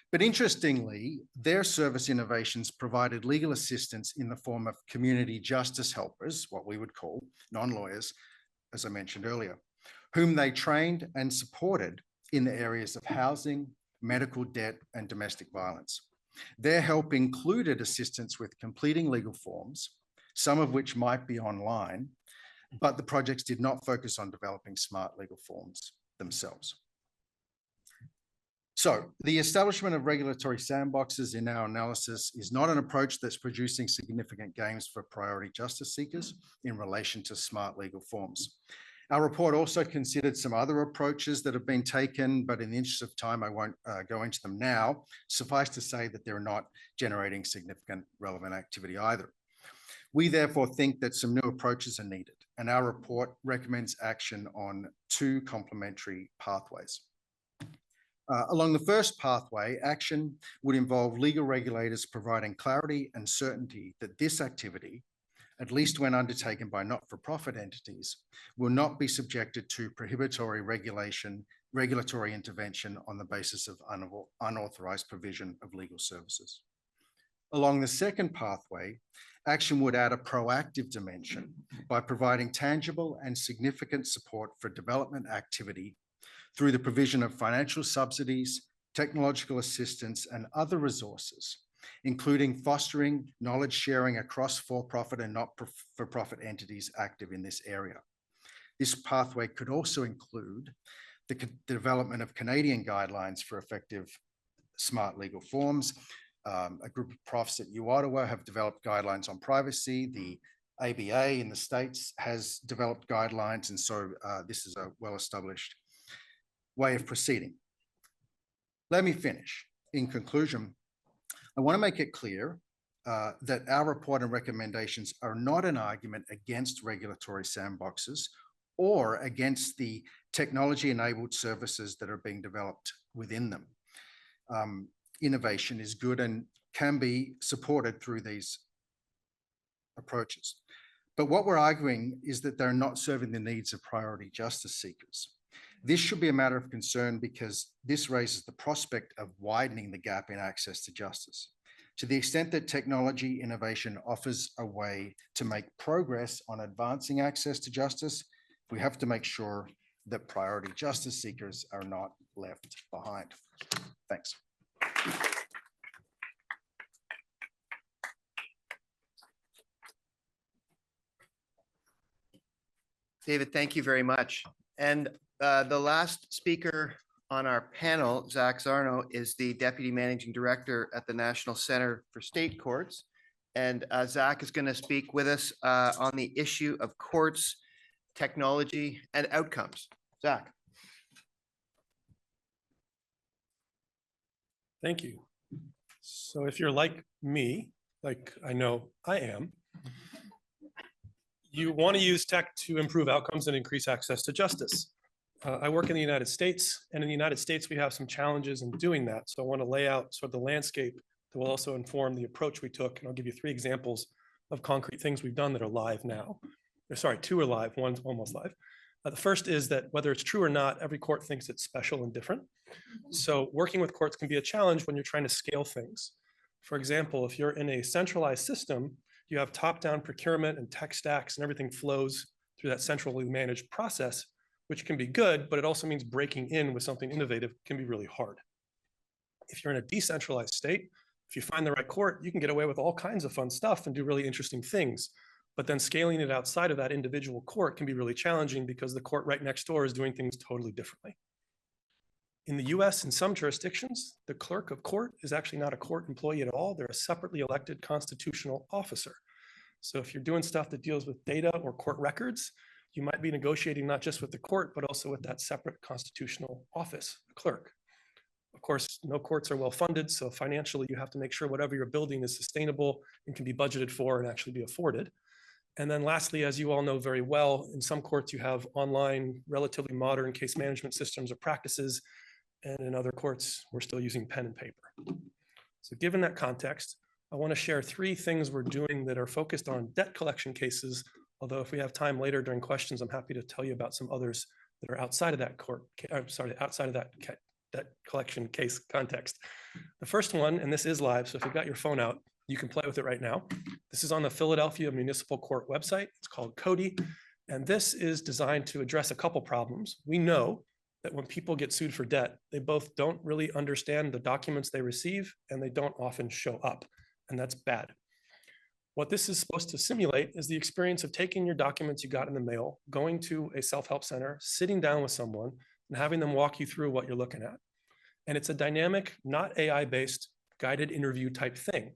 But interestingly, their service innovations provided legal assistance in the form of community justice helpers, what we would call non-lawyers, as I mentioned earlier, whom they trained and supported in the areas of housing, medical debt, and domestic violence. Their help included assistance with completing legal forms, some of which might be online, but the projects did not focus on developing smart legal forms themselves. So the establishment of regulatory sandboxes in our analysis is not an approach that's producing significant gains for priority justice seekers in relation to smart legal forms. Our report also considered some other approaches that have been taken, but in the interest of time, I won't go into them now. Suffice to say that they're not generating significant relevant activity either. We therefore think that some new approaches are needed, and our report recommends action on two complementary pathways. Along the first pathway, action would involve legal regulators providing clarity and certainty that this activity, at least when undertaken by not-for-profit entities, will not be subjected to prohibitory regulatory intervention on the basis of unauthorized provision of legal services. Along the second pathway, action would add a proactive dimension by providing tangible and significant support for development activity through the provision of financial subsidies, technological assistance, and other resources, including fostering knowledge sharing across for-profit and not-for-profit entities active in this area. This pathway could also include the development of Canadian guidelines for effective smart legal forms. A group of profs at Chiodo have developed guidelines on privacy. The ABA in the States has developed guidelines, and so this is a well-established way of proceeding. Let me finish. In conclusion, I want to make it clear that our report and recommendations are not an argument against regulatory sandboxes or against the technology-enabled services that are being developed within them. Innovation is good and can be supported through these approaches. But what we're arguing is that they're not serving the needs of priority justice seekers. This should be a matter of concern because this raises the prospect of widening the gap in access to justice. To the extent that technology innovation offers a way to make progress on advancing access to justice, we have to make sure that priority justice seekers are not left behind. Thanks. David, thank you very much. And the last speaker on our panel, Zach Zarnow, is the Deputy Managing Director at the National Center for State Courts. And Zach is going to speak with us on the issue of courts, technology, and outcomes. Zach. Thank you. So if you're like me, like I know I am, you want to use tech to improve outcomes and increase access to justice. I work in the United States, and in the United States, we have some challenges in doing that. So I want to lay out sort of the landscape that will also inform the approach we took. And I'll give you 3 examples of concrete things we've done that are live now. Sorry, 2 are live, 1's almost live. The first is that whether it's true or not, every court thinks it's special and different. So working with courts can be a challenge when you're trying to scale things. For example, if you're in a centralized system, you have top-down procurement and tech stacks and everything flows through that centrally managed process, which can be good, but it also means breaking in with something innovative can be really hard. If you're in a decentralized state, if you find the right court, you can get away with all kinds of fun stuff and do really interesting things. But then scaling it outside of that individual court can be really challenging because the court right next door is doing things totally differently. In the US, in some jurisdictions, the clerk of court is actually not a court employee at all. They're a separately elected constitutional officer. So if you're doing stuff that deals with data or court records, you might be negotiating not just with the court, but also with that separate constitutional office, the clerk. Of course, no courts are well funded, so financially you have to make sure whatever you're building is sustainable and can be budgeted for and actually be afforded. And then lastly, as you all know very well, in some courts you have online, relatively modern case management systems or practices, and in other courts, we're still using pen and paper. So given that context, I want to share 3 things we're doing that are focused on debt collection cases, although if we have time later during questions, I'm happy to tell you about some others that are outside of that outside of that debt collection case context. The first one, and this is live, so if you've got your phone out, you can play with it right now. This is on the Philadelphia Municipal Court website. It's called Cody. And this is designed to address a couple problems. We know that when people get sued for debt, they both don't really understand the documents they receive, and they don't often show up. And that's bad. What this is supposed to simulate is the experience of taking your documents you got in the mail, going to a self-help center, sitting down with someone, and having them walk you through what you're looking at. And it's a dynamic, not AI-based, guided interview type thing.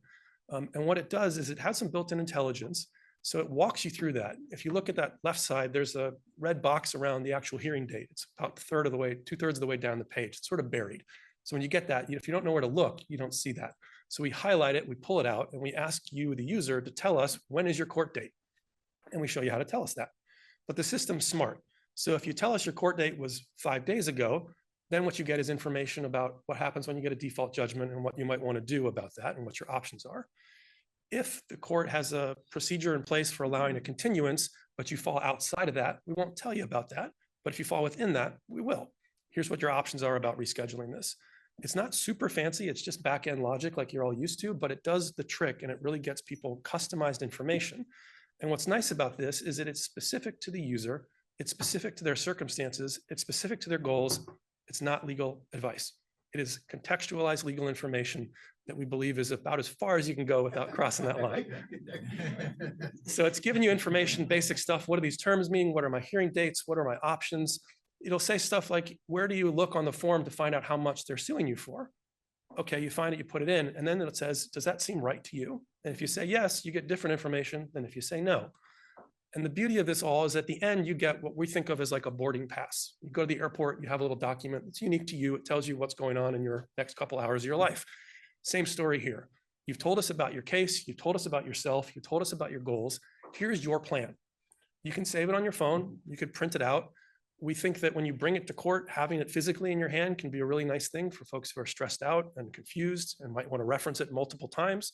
And what it does is it has some built-in intelligence. So it walks you through that. If you look at that left side, there's a red box around the actual hearing date. It's about 2/3 of the way down the page. It's sort of buried. So when you get that, if you don't know where to look, you don't see that. So we highlight it, we pull it out, and we ask you, the user, to tell us when is your court date. And we show you how to tell us that. But the system's smart. So if you tell us your court date was 5 days ago, then what you get is information about what happens when you get a default judgment and what you might want to do about that and what your options are. If the court has a procedure in place for allowing a continuance, but you fall outside of that, we won't tell you about that. But if you fall within that, we will. Here's what your options are about rescheduling this. It's not super fancy. It's just back-end logic like you're all used to, but it does the trick and it really gets people customized information. And what's nice about this is that it's specific to the user. It's specific to their circumstances. It's specific to their goals. It's not legal advice. It is contextualized legal information that we believe is about as far as you can go without crossing that line. So it's giving you information, basic stuff. What do these terms mean? What are my hearing dates? What are my options? It'll say stuff like, where do you look on the form to find out how much they're suing you for? Okay, you find it, you put it in, and then it says, does that seem right to you? And if you say yes, you get different information than if you say no. And the beauty of this all is at the end, you get what we think of as like a boarding pass. You go to the airport, you have a little document that's unique to you. It tells you what's going on in your next couple hours of your life. Same story here. You've told us about your case. You've told us about yourself. You told us about your goals. Here's your plan. You can save it on your phone. You could print it out. We think that when you bring it to court, having it physically in your hand can be a really nice thing for folks who are stressed out and confused and might want to reference it multiple times.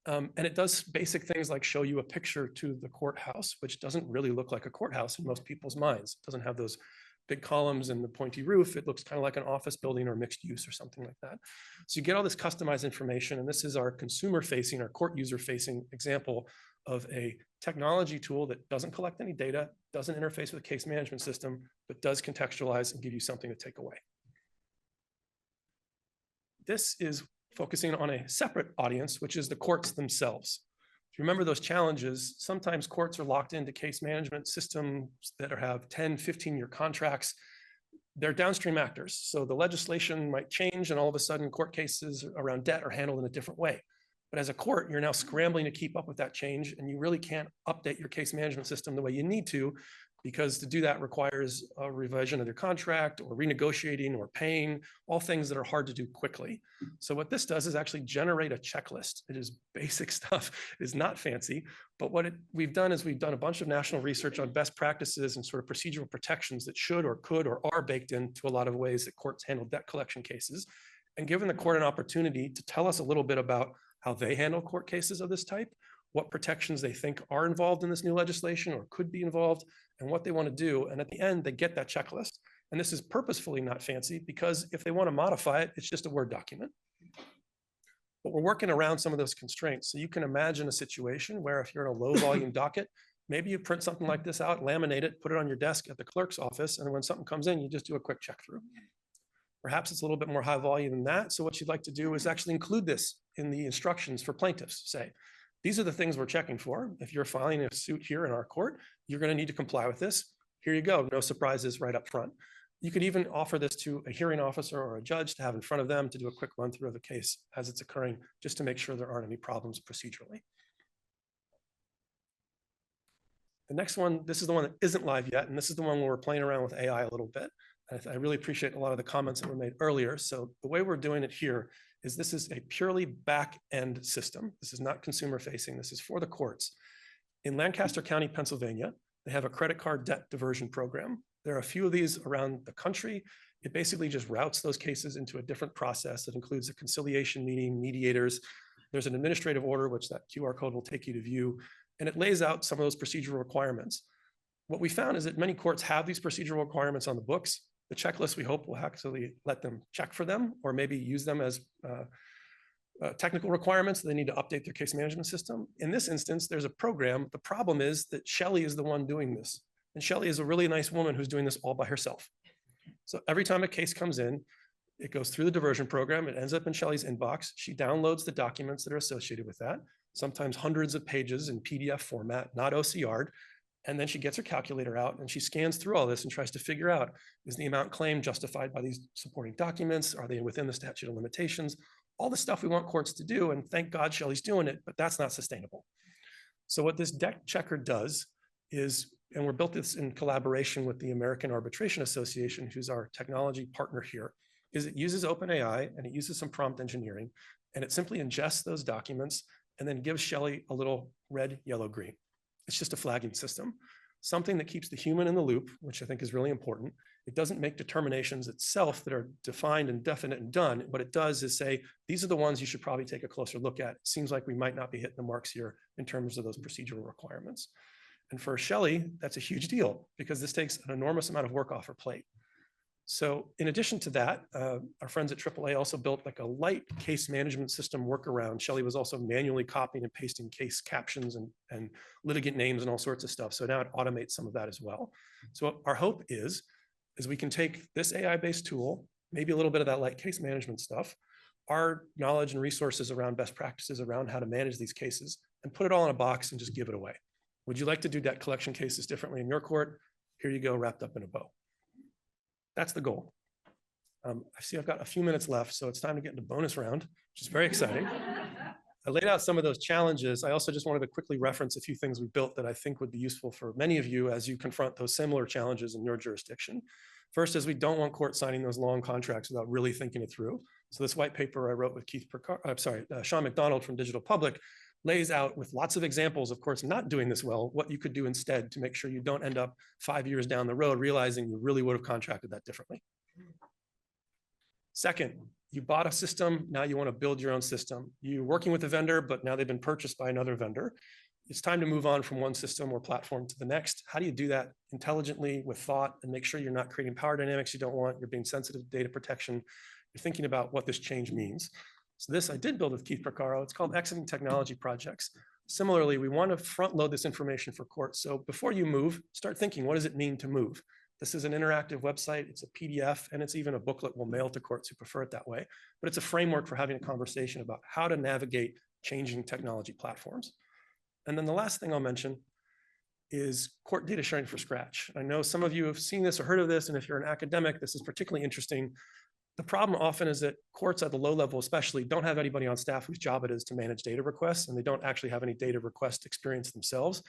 And it does basic things like show you a picture to the courthouse, which doesn't really look like a courthouse in most people's minds. It doesn't have those big columns and the pointy roof. It looks kind of like an office building or mixed use or something like that. So you get all this customized information, and this is our consumer facing, our court user facing example of a technology tool that doesn't collect any data, doesn't interface with a case management system, but does contextualize and give you something to take away. This is focusing on a separate audience, which is the courts themselves. If you remember those challenges, sometimes courts are locked into case management systems that have 10, 15-year contracts. They're downstream actors. So the legislation might change and all of a sudden court cases around debt are handled in a different way. But as a court, you're now scrambling to keep up with that change, and you really can't update your case management system the way you need to because to do that requires a revision of their contract or renegotiating or paying, all things that are hard to do quickly. So what this does is actually generate a checklist. It is basic stuff. It is not fancy, but what we've done is we've done a bunch of national research on best practices and sort of procedural protections that should or could or are baked into a lot of ways that courts handle debt collection cases, and given the court an opportunity to tell us a little bit about how they handle court cases of this type, what protections they think are involved in this new legislation or could be involved, and what they want to do. And at the end, they get that checklist. And this is purposefully not fancy because if they want to modify it, it's just a Word document. But we're working around some of those constraints. So you can imagine a situation where if you're in a low volume docket, maybe you print something like this out, laminate it, put it on your desk at the clerk's office, and when something comes in, you just do a quick check through. Perhaps it's a little bit more high volume than that. So what you'd like to do is actually include this in the instructions for plaintiffs. Say, these are the things we're checking for. If you're filing a suit here in our court, you're going to need to comply with this. Here you go. No surprises right up front. You could even offer this to a hearing officer or a judge to have in front of them to do a quick run through of the case as it's occurring, just to make sure there aren't any problems procedurally. The next one, this is the one that isn't live yet, and this is the one where we're playing around with AI a little bit. I really appreciate a lot of the comments that were made earlier. So the way we're doing it here is this is a purely back-end system. This is not consumer-facing. This is for the courts. In Lancaster County, Pennsylvania, they have a credit card debt diversion program. There are a few of these around the country. It basically just routes those cases into a different process that includes a conciliation meeting, mediators. There's an administrative order, which that QR code will take you to view, and it lays out some of those procedural requirements. What we found is that many courts have these procedural requirements on the books. The checklist, we hope, will actually let them check for them or maybe use them as technical requirements. They need to update their case management system. In this instance, there's a program. The problem is that Shelley is the one doing this. And Shelley is a really nice woman who's doing this all by herself. So every time a case comes in, it goes through the diversion program. It ends up in Shelley's inbox. She downloads the documents that are associated with that, sometimes hundreds of pages in PDF format, not OCR'd. And then she gets her calculator out and she scans through all this and tries to figure out, is the amount claimed justified by these supporting documents? Are they within the statute of limitations? All the stuff we want courts to do, and thank God Shelley's doing it, but that's not sustainable. So what this debt checker does is, and we're built this in collaboration with the American Arbitration Association, who's our technology partner here, is it uses OpenAI and it uses some prompt engineering, and it simply ingests those documents and then gives Shelley a little red, yellow, green. It's just a flagging system, something that keeps the human in the loop, which I think is really important. It doesn't make determinations itself that are defined and definite and done. What it does is say, these are the ones you should probably take a closer look at. It seems like we might not be hitting the marks here in terms of those procedural requirements. And for Shelley, that's a huge deal because this takes an enormous amount of work off her plate. So in addition to that, our friends at AAA also built like a light case management system workaround. Shelley was also manually copying and pasting case captions and litigant names and all sorts of stuff. So now it automates some of that as well. So our hope is we can take this AI-based tool, maybe a little bit of that light case management stuff, our knowledge and resources around best practices around how to manage these cases, and put it all in a box and just give it away. Would you like to do debt collection cases differently in your court? Here you go, wrapped up in a bow. That's the goal. I see I've got a few minutes left, so it's time to get into bonus round, which is very exciting. I laid out some of those challenges. I also just wanted to quickly reference a few things we built that I think would be useful for many of you as you confront those similar challenges in your jurisdiction. First is we don't want courts signing those long contracts without really thinking it through. So this white paper I wrote with Sean McDonald from Digital Public lays out with lots of examples of courts not doing this well, what you could do instead to make sure you don't end up 5 years down the road realizing you really would have contracted that differently. Second, you bought a system, now you want to build your own system. You're working with a vendor, but now they've been purchased by another vendor. It's time to move on from one system or platform to the next. How do you do that intelligently with thought and make sure you're not creating power dynamics you don't want, you're being sensitive to data protection, you're thinking about what this change means. So this I did build with Keith Porcaro. It's called Exiting Technology Projects. Similarly, we want to front load this information for courts. So before you move, start thinking, what does it mean to move? This is an interactive website. It's a PDF, and it's even a booklet we'll mail to courts who prefer it that way. But it's a framework for having a conversation about how to navigate changing technology platforms. And then the last thing I'll mention is court data sharing from scratch. I know some of you have seen this or heard of this, and if you're an academic, this is particularly interesting. The problem often is that courts at the low level especially don't have anybody on staff whose job it is to manage data requests, and they don't actually have any data request experience themselves.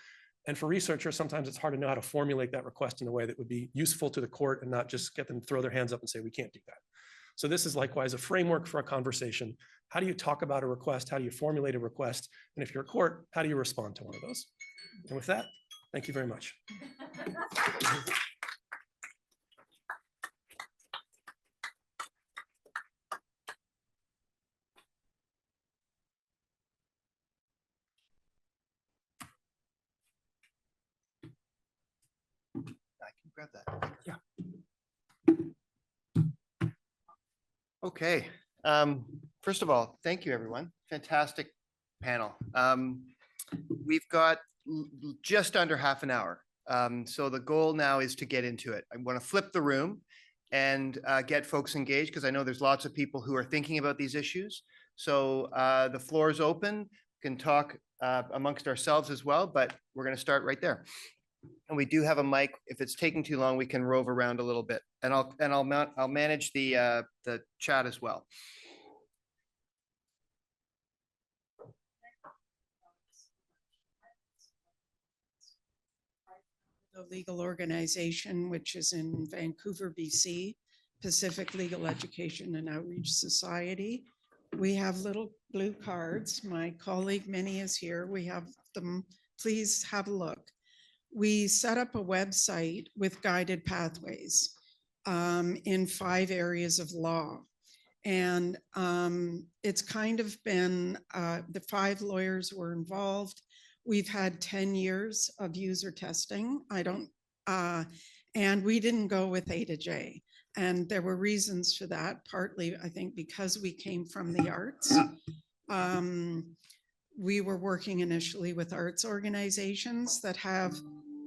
And for researchers, sometimes it's hard to know how to formulate that request in a way that would be useful to the court and not just get them to throw their hands up and say, we can't do that. So this is likewise a framework for a conversation. How do you talk about a request? How do you formulate a request? And if you're a court, how do you respond to one of those? And with that, thank you very much. I can grab that. Yeah. Okay. First of all, thank you, everyone. Fantastic panel. We've got just under half an hour. So the goal now is to get into it. I want to flip the room and get folks engaged because I know there's lots of people who are thinking about these issues. So the floor is open. We can talk amongst ourselves as well, but we're going to start right there. And we do have a mic. If it's taking too long, we can rove around a little bit, and I'll manage the chat as well. The legal organization, which is in Vancouver, BC, Pacific Legal Education and Outreach Society. We have little blue cards. My colleague Minnie is here. We have them. Please have a look. We set up a website with guided pathways in 5 areas of law. And it's kind of been, the 5 lawyers were involved. We've had 10 years of user testing. And we didn't go with IA2J. And there were reasons for that, partly, I think, because we came from the arts. We were working initially with arts organizations that have,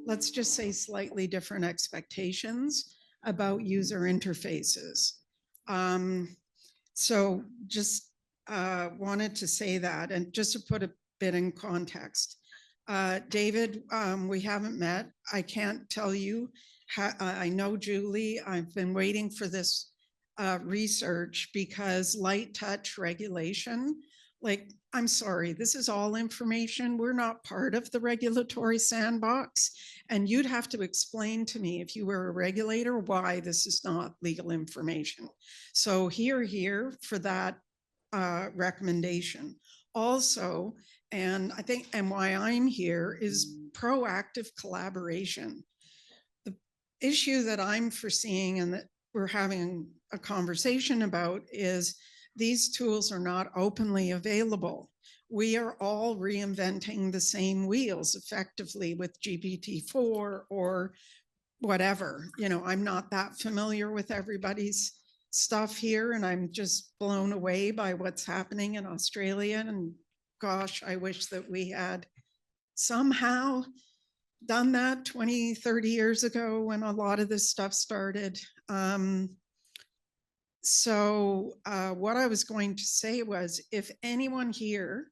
let's just say, slightly different expectations about user interfaces. So just wanted to say that, and just to put a bit in context. David, we haven't met. I can't tell you how, I know Julie, I've been waiting for this research because light touch regulation, like, I'm sorry, this is all information. We're not part of the regulatory sandbox. And you'd have to explain to me, if you were a regulator, why this is not legal information. So here for that recommendation. Also, and I think, and why I'm here is proactive collaboration. The issue that I'm foreseeing and that we're having a conversation about is these tools are not openly available. We are all reinventing the same wheels effectively with GPT-4 or whatever. You know, I'm not that familiar with everybody's stuff here, and I'm just blown away by what's happening in Australia. And gosh, I wish that we had somehow done that 20, 30 years ago when a lot of this stuff started. So what I was going to say was, if anyone here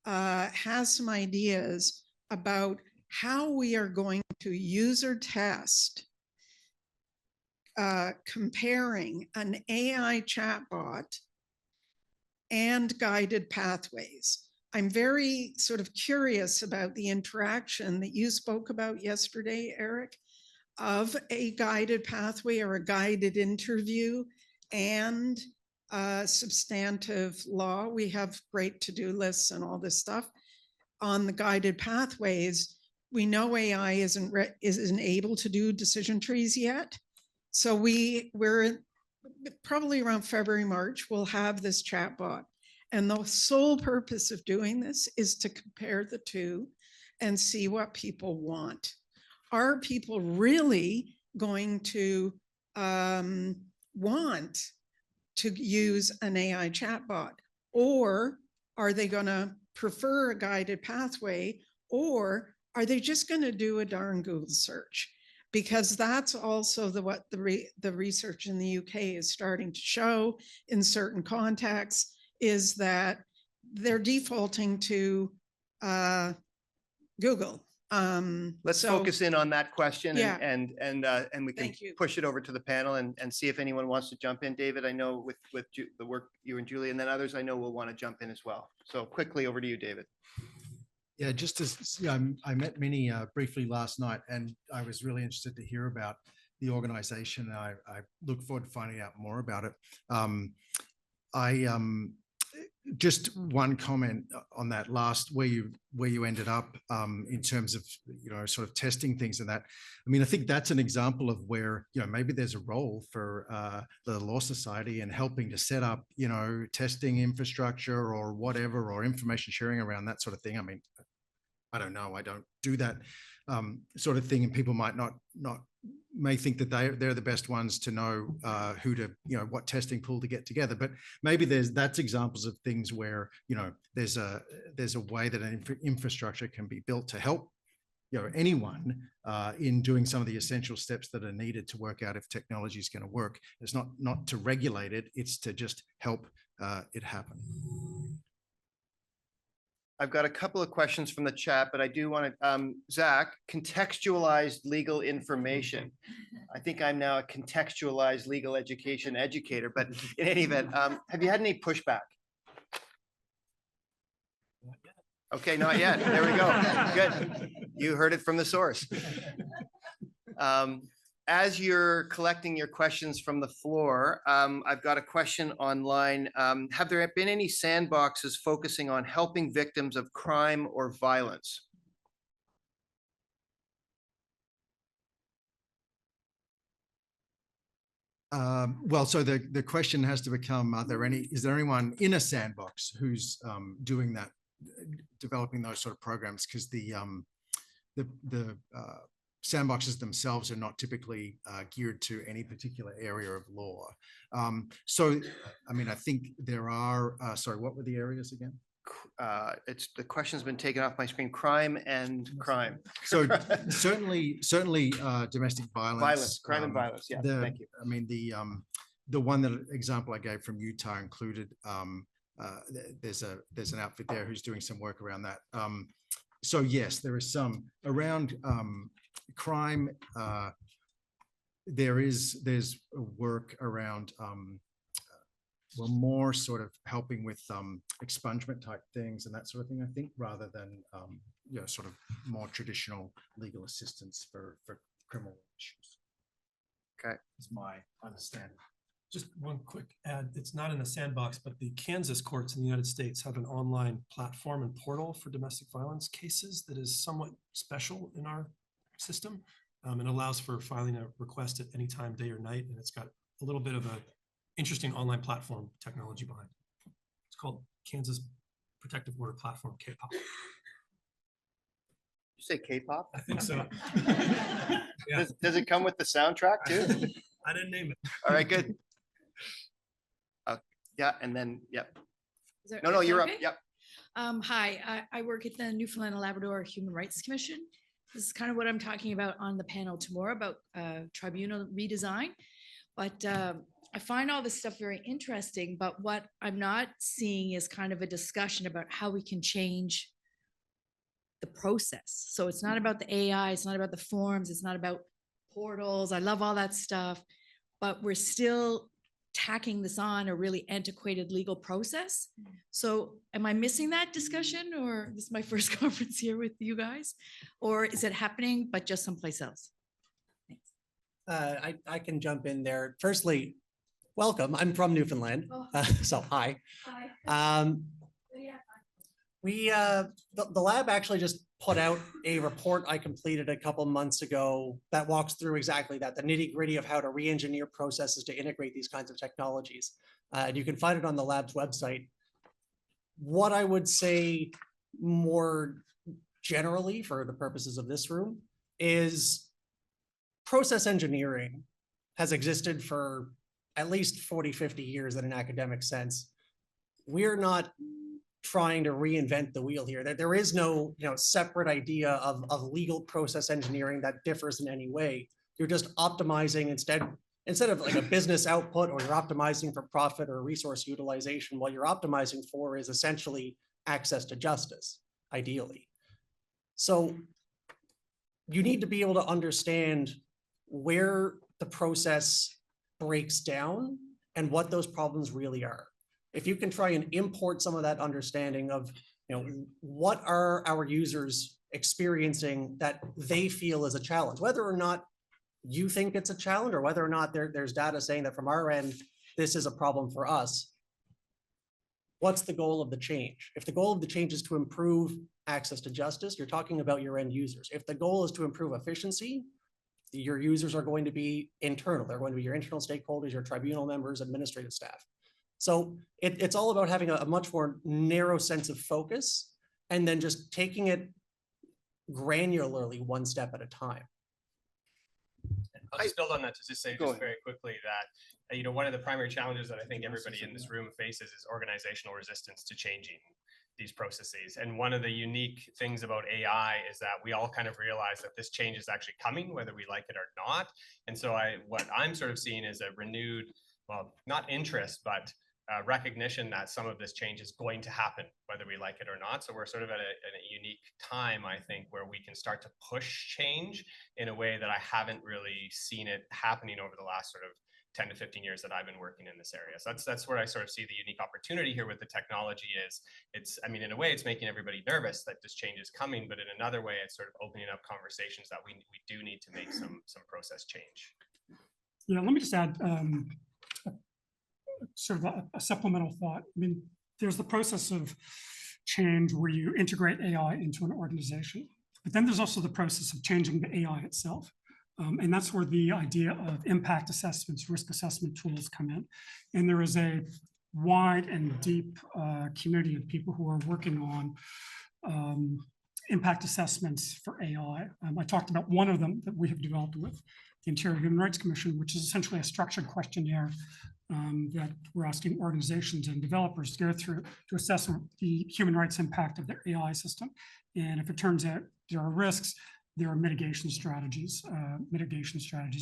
has some ideas about how we are going to user test comparing an AI chatbot and guided pathways. I'm very sort of curious about the interaction that you spoke about yesterday, Eric, of a guided pathway or a guided interview and substantive law. We have great to-do lists and all this stuff. On the guided pathways, we know AI isn't able to do decision trees yet. So we're probably around February, March, we'll have this chatbot. And the sole purpose of doing this is to compare the two and see what people want. Are people really going to want to use an AI chatbot? Or are they going to prefer a guided pathway? Or are they just going to do a darn Google search? Because that's also what the research in the UK is starting to show in certain contexts, is that they're defaulting to Google. Let's focus in on that question, Yeah. and we can push it over to the panel and see if anyone wants to jump in. David, I know with the work you and Julie and then others, I know will want to jump in as well. So quickly over to you, David. Yeah, just as I met Minnie briefly last night, and I was really interested to hear about the organization. I look forward to finding out more about it. I just one comment on that last where you ended up in terms of sort of testing things and that. I mean, I think that's an example of where maybe there's a role for the Law Society in helping to set up testing infrastructure or whatever, or information sharing around that sort of thing. I mean, I don't know. I don't do that sort of thing, and people might not may think that they're the best ones to know who to what testing pool to get together. But maybe that's examples of things where there's a way that an infrastructure can be built to help anyone in doing some of the essential steps that are needed to work out if technology is going to work. It's not to regulate it; it's to just help it happen. I've got a couple of questions from the chat, but I do want to, Zach, contextualized legal information. I think I'm now a contextualized legal education educator, but in any event, have you had any pushback? Okay, not yet. There we go. Good. You heard it from the source. As you're collecting your questions from the floor, I've got a question online. Have there been any sandboxes focusing on helping victims of crime or violence? Well, so the question has to become: is there anyone in a sandbox who's doing that, developing those sort of programs? Because the sandboxes themselves are not typically geared to any particular area of law. So, I mean, I think there are, sorry, what were the areas again? The question's been taken off my screen. Crime and crime. So certainly domestic violence. Violence, crime and violence, yeah, thank you. I mean, the one example I gave from Utah included, there's an outfit there who's doing some work around that. So yes, there is some around crime. There's work around well, more sort of helping with expungement type things and that sort of thing, I think, rather than sort of more traditional legal assistance for criminal issues. Okay, that's my understanding. Just one quick add, it's not in the sandbox, but the Kansas courts in the United States have an online platform and portal for domestic violence cases that is somewhat special in our system, and allows for filing a request at any time, day or night. And it's got a little bit of a interesting online platform technology behind it. It's called Kansas Protective Order Platform, K-pop. You say K-pop? I think so. Yeah. Does it come with the soundtrack too? I didn't name it. All right, good. Yeah, and then, yep. No, is you're okay? up. Yep. Hi, I work at the Newfoundland and Labrador Human Rights Commission. This is kind of what I'm talking about on the panel tomorrow about tribunal redesign. But I find all this stuff very interesting, but what I'm not seeing is kind of a discussion about how we can change the process. So it's not about the AI, it's not about the forms, it's not about portals. I love all that stuff, but we're still tacking this on a really antiquated legal process. So am I missing that discussion, or this is my first conference here with you guys, or is it happening but just someplace else? Thanks. I can jump in there. Firstly, welcome. I'm from Newfoundland, so hi. Hi. The lab actually just put out a report I completed a couple months ago that walks through exactly that, the nitty-gritty of how to re-engineer processes to integrate these kinds of technologies. And you can find it on the lab's website. What I would say more generally for the purposes of this room is process engineering has existed for at least 40, 50 years in an academic sense. We're not trying to reinvent the wheel here. There is no separate idea of legal process engineering that differs in any way. You're just optimizing instead of like a business output, or you're optimizing for profit or resource utilization. What you're optimizing for is essentially access to justice, ideally. So you need to be able to understand where the process breaks down and what those problems really are. If you can try and import some of that understanding of what are our users experiencing that they feel is a challenge, whether or not you think it's a challenge or whether or not there's data saying that from our end, this is a problem for us. What's the goal of the change? If the goal of the change is to improve access to justice, you're talking about your end users. If the goal is to improve efficiency, your users are going to be internal. They're going to be your internal stakeholders, your tribunal members, administrative staff. So it's all about having a much more narrow sense of focus and then just taking it granularly one step at a time. I'll just build on that to just say Go just ahead. very quickly that, one of the primary challenges that I think everybody in this room faces is organizational resistance to changing these processes. And one of the unique things about AI is that we all kind of realize that this change is actually coming, whether we like it or not. And so what I'm sort of seeing is a renewed, well, not interest, but recognition that some of this change is going to happen, whether we like it or not. So we're sort of at a unique time, I think, where we can start to push change in a way that I haven't really seen it happening over the last sort of 10 to 15 years that I've been working in this area. So that's where I sort of see the unique opportunity here with the technology is in a way it's making everybody nervous that this change is coming, but in another way, it's sort of opening up conversations that we do need to make some process change. Yeah, let me just add sort of a supplemental thought. I mean, there's the process of change where you integrate AI into an organization, but then there's also the process of changing the AI itself. And that's where the idea of impact assessments, risk assessment tools come in. And there is a wide and deep community of people who are working on impact assessments for AI. I talked about one of them that we have developed with the Interior Human Rights Commission, which is essentially a structured questionnaire that we're asking organizations and developers to go through to assess the human rights impact of their AI system. And if it turns out there are risks, there are mitigation strategies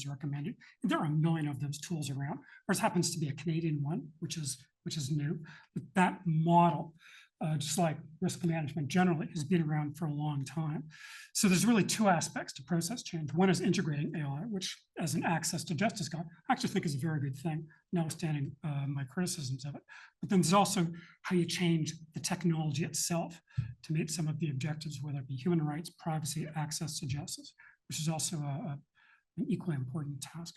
recommended. And there are a million of those tools around. Ours happens to be a Canadian one, which is new. But that model, just like risk management generally, has been around for a long time. So there's really two aspects to process change. One is integrating AI, which as an access to justice guy, I actually think is a very good thing, notwithstanding my criticisms of it. But then there's also how you change the technology itself to meet some of the objectives, whether it be human rights, privacy, access to justice, which is also an equally important task.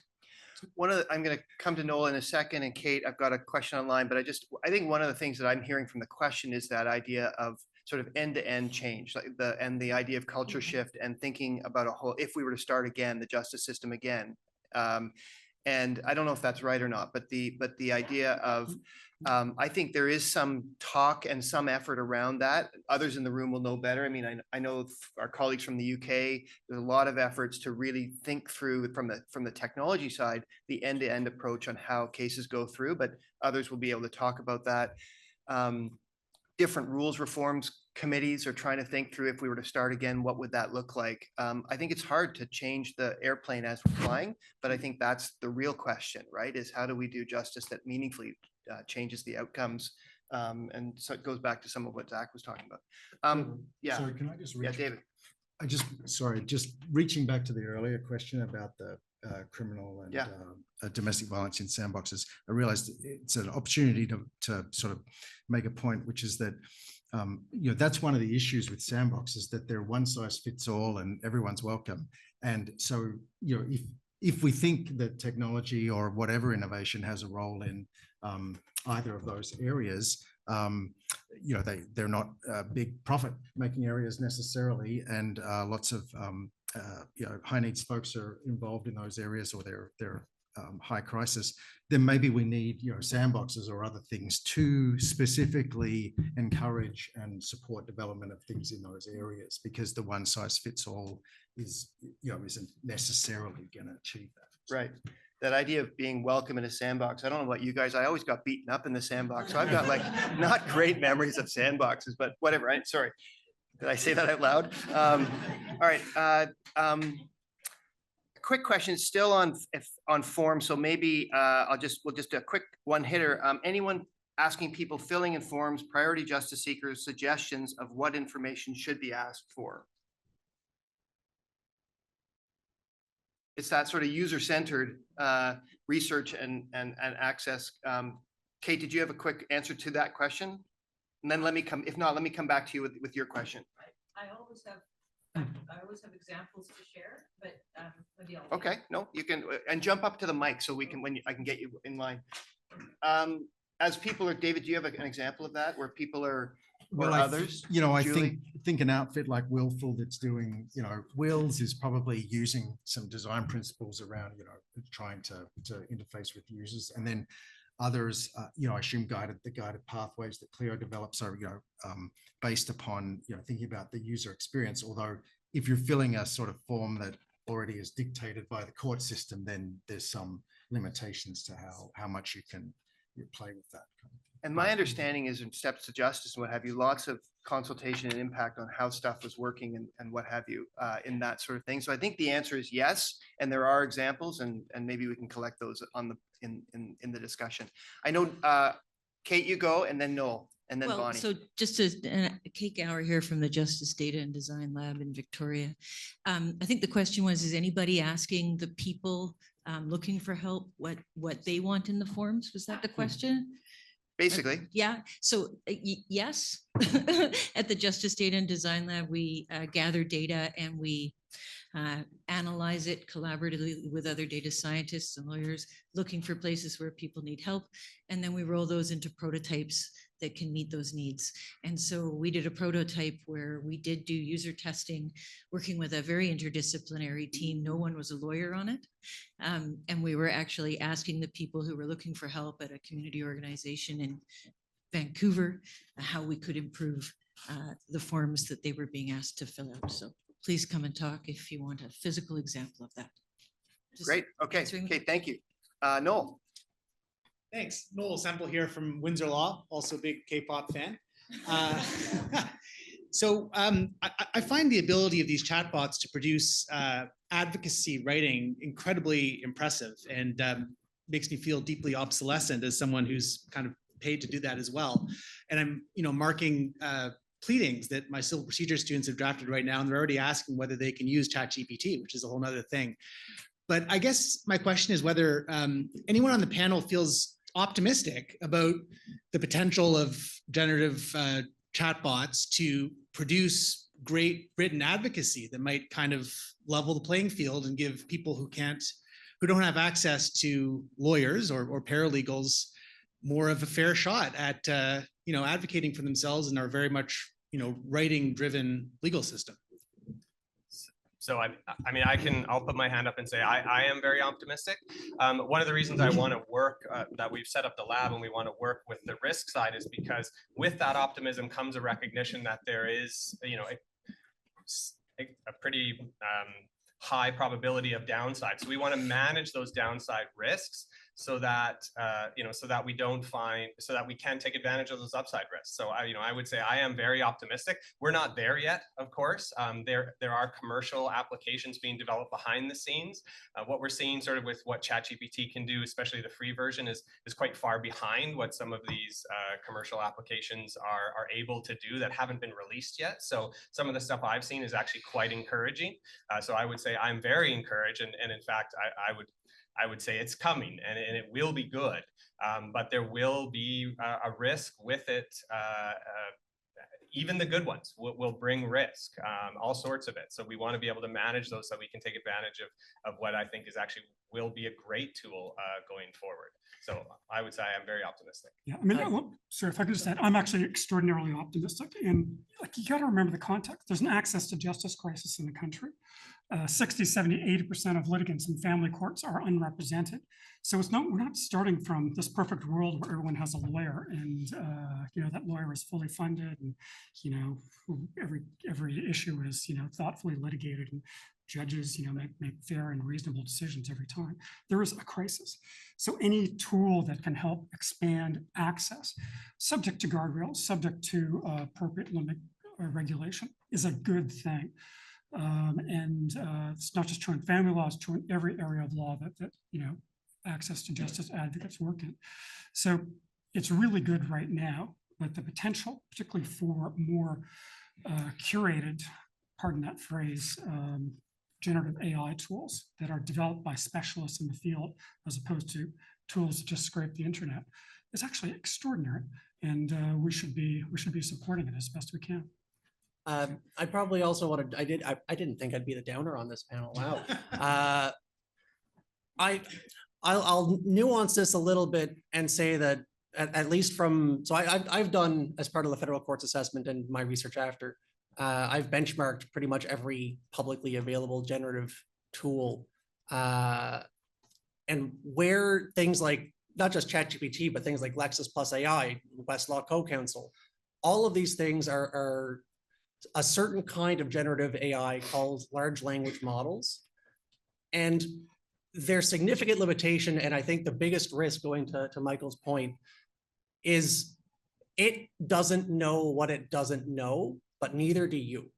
I'm going to come to Noel in a second, and Kate, I've got a question online, but I think one of the things that I'm hearing from the question is that idea of sort of end-to-end change, like the idea of culture shift and thinking about if we were to start again, the justice system again. And I don't know if that's right or not, but the idea of, I think there is some talk and some effort around that. Others in the room will know better. I mean, I know our colleagues from the UK, there's a lot of efforts to really think through from the technology side, the end-to-end approach on how cases go through, but others will be able to talk about that. Different rules reforms committees are trying to think through, if we were to start again, what would that look like? I think it's hard to change the airplane as we're flying, but I think that's the real question, right? Is how do we do justice that meaningfully changes the outcomes? And so it goes back to some of what Zach was talking about. Yeah. Sorry, can I just Yeah, David. just reaching back to the earlier question about the criminal and domestic violence in sandboxes. I realized it's an opportunity to sort of make a point, which is that that's one of the issues with sandboxes, that they're one size fits all and everyone's welcome. And so if we think that technology or whatever innovation has a role in either of those areas, they're not big profit making areas necessarily, and lots of high needs folks are involved in those areas, or they're high crisis, then maybe we need sandboxes or other things to specifically encourage and support development of things in those areas, because the one size fits all isn't necessarily going to achieve that. Right. That idea of being welcome in a sandbox. I don't know about you guys. I always got beaten up in the sandbox. So I've got like not great memories of sandboxes, but whatever. Sorry. Did I say that out loud? All right. Quick question still on form. So maybe we'll just do a quick one hitter. Anyone asking people filling in forms, priority justice seekers, suggestions of what information should be asked for? It's that sort of user-centered research and access. Kate, did you have a quick answer to that question? And then if not, let me come back to you with your question. I always have examples to share, but maybe I'll. Okay, no, you can, and jump up to the mic so we can, I can get you in line. As people are, David, do you have an example of that where people are, or others? I Julie? think an outfit like Willful that's doing, Wills is probably using some design principles around, trying to interface with users. And then others, I assume the guided pathways that Clio develops are, based upon, thinking about the user experience. Although if you're filling a sort of form that already is dictated by the court system, then there's some limitations to how much you can play with that. And my understanding is in steps to justice and what have you, lots of consultation and impact on how stuff is working and what have you in that sort of thing. So I think the answer is yes, and there are examples, and maybe we can collect those on in the discussion. I know, Kate, you go, and then Noel, and then Bonnie. So just a Kate Gower here from the Justice Data and Design Lab in Victoria. I think the question was, is anybody asking the people looking for help what they want in the forms? Was that the question? Basically. Yeah. So yes, at the Justice Data and Design Lab, we gather data and we analyze it collaboratively with other data scientists and lawyers, looking for places where people need help. And then we roll those into prototypes that can meet those needs. And so we did a prototype where we did do user testing, working with a very interdisciplinary team. No one was a lawyer on it. And we were actually asking the people who were looking for help at a community organization in Vancouver, how we could improve the forms that they were being asked to fill out. So please come and talk if you want a physical example of that. Great. Okay. Okay. Thank you. Noel. Thanks. Noel Semple here from Windsor Law, also a big K-pop fan. So I find the ability of these chatbots to produce advocacy writing incredibly impressive, and makes me feel deeply obsolescent as someone who's kind of paid to do that as well. And I'm, marking pleadings that my civil procedure students have drafted right now, and they're already asking whether they can use ChatGPT, which is a whole nother thing. But I guess my question is whether anyone on the panel feels optimistic about the potential of generative chatbots to produce great written advocacy that might kind of level the playing field and give people who don't have access to lawyers or paralegals more of a fair shot at advocating for themselves in our very much writing driven legal system. So I'll put my hand up and say I am very optimistic. One of the reasons I want to work, that we've set up the lab and we want to work with the risk side, is because with that optimism comes a recognition that there is, a pretty high probability of downside. So we want to manage those downside risks so that we can take advantage of those upside risks. So I would say I am very optimistic. We're not there yet, of course. There are commercial applications being developed behind the scenes. What we're seeing sort of with what ChatGPT can do, especially the free version, is quite far behind what some of these commercial applications are able to do that haven't been released yet. So some of the stuff I've seen is actually quite encouraging. So I would say I'm very encouraged, and in fact, I would say it's coming and it will be good, but there will be a risk with it. Even the good ones will bring risk, all sorts of it. So we want to be able to manage those so we can take advantage of what I think is actually will be a great tool going forward. So I would say I'm very optimistic. Yeah, sorry, if I could just add, I'm actually extraordinarily optimistic. And you got to remember the context. There's an access to justice crisis in the country. 60, 70, 80% of litigants in family courts are unrepresented. So we're not starting from this perfect world where everyone has a lawyer and that lawyer is fully funded and every issue is thoughtfully litigated and judges make fair and reasonable decisions every time. There is a crisis. So any tool that can help expand access, subject to guardrails, subject to appropriate limit or regulation, is a good thing. It's not just true in family law, it's true in every area of law that access to justice advocates work in. So it's really good right now, but the potential, particularly for more curated, pardon that phrase, generative AI tools that are developed by specialists in the field, as opposed to tools that just scrape the internet, is actually extraordinary. And we should be supporting it as best we can. I probably also wanted, I didn't think I'd be the downer on this panel. Wow. I'll nuance this a little bit and say that at least from, so I've done, as part of the federal courts assessment and my research after, I've benchmarked pretty much every publicly available generative tool. And where things like, not just ChatGPT, but things like Lexis plus AI, Westlaw Co-Counsel, all of these things are a certain kind of generative AI called large language models. And their significant limitation, and I think the biggest risk, going to Michael's point, is it doesn't know what it doesn't know, but neither do you.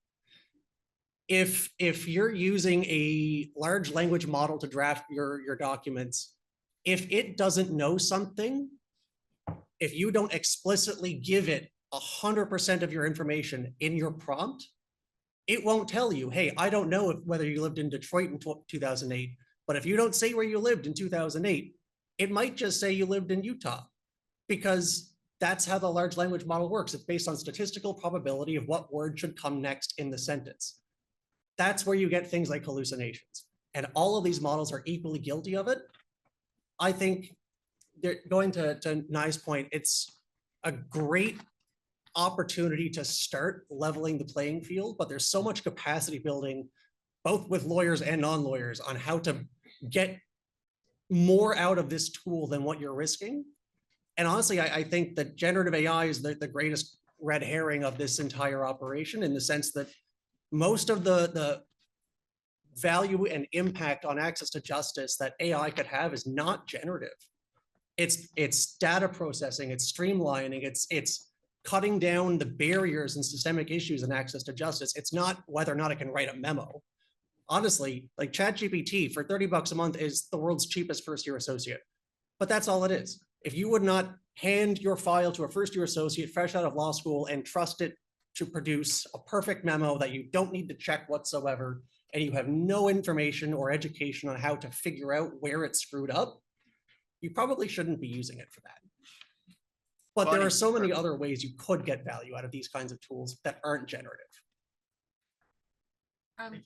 If you're using a large language model to draft your documents, if it doesn't know something, if you don't explicitly give it 100% of your information in your prompt, it won't tell you, hey, I don't know whether you lived in Detroit in 2008, but if you don't say where you lived in 2008, it might just say you lived in Utah, because that's how the large language model works. It's based on statistical probability of what word should come next in the sentence. That's where you get things like hallucinations. And all of these models are equally guilty of it. I think, going to Nai's point, it's a great opportunity to start leveling the playing field, but there's so much capacity building, both with lawyers and non-lawyers, on how to get more out of this tool than what you're risking. And honestly, I think that generative AI is the greatest red herring of this entire operation, in the sense that most of the value and impact on access to justice that AI could have is not generative. It's data processing, it's streamlining, it's cutting down the barriers and systemic issues in access to justice. It's not whether or not it can write a memo. Honestly, like ChatGPT for $30 a month is the world's cheapest first-year associate, but that's all it is. If you would not hand your file to a first-year associate fresh out of law school and trust it to produce a perfect memo that you don't need to check whatsoever, and you have no information or education on how to figure out where it's screwed up, you probably shouldn't be using it for that. But there are so many other ways you could get value out of these kinds of tools that aren't generative.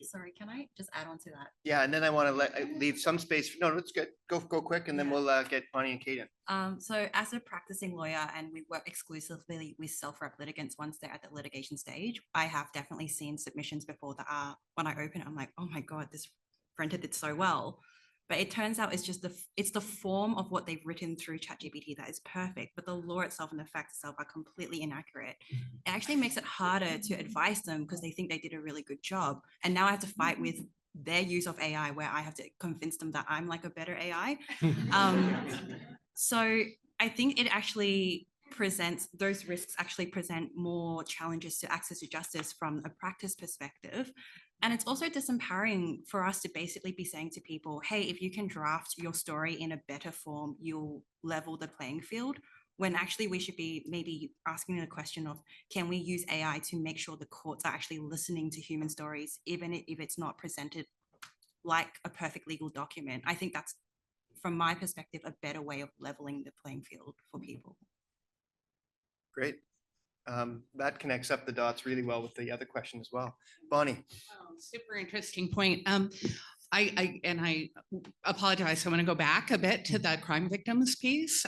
Sorry, can I just add on to that? Yeah, and then I want to leave some space. No, it's good. Go quick, and then we'll get Bonnie and Kate in. So as a practicing lawyer, and we work exclusively with self-rep litigants once they're at the litigation stage, I have definitely seen submissions before that are, when I open it, I'm like, oh my God, this printer did so well. But it turns out it's just it's the form of what they've written through ChatGPT that is perfect, but the law itself and the facts itself are completely inaccurate. It actually makes it harder to advise them, because they think they did a really good job. And now I have to fight with their use of AI, where I have to convince them that I'm like a better AI. So I think it actually presents, those risks actually present more challenges to access to justice from a practice perspective. And it's also disempowering for us to basically be saying to people, hey, if you can draft your story in a better form, you'll level the playing field, when actually we should be maybe asking the question of, can we use AI to make sure the courts are actually listening to human stories, even if it's not presented like a perfect legal document? I think that's, from my perspective, a better way of leveling the playing field for people. Great. That connects up the dots really well with the other question as well. Bonnie. Super interesting point. I apologize. I want to go back a bit to the crime victims piece,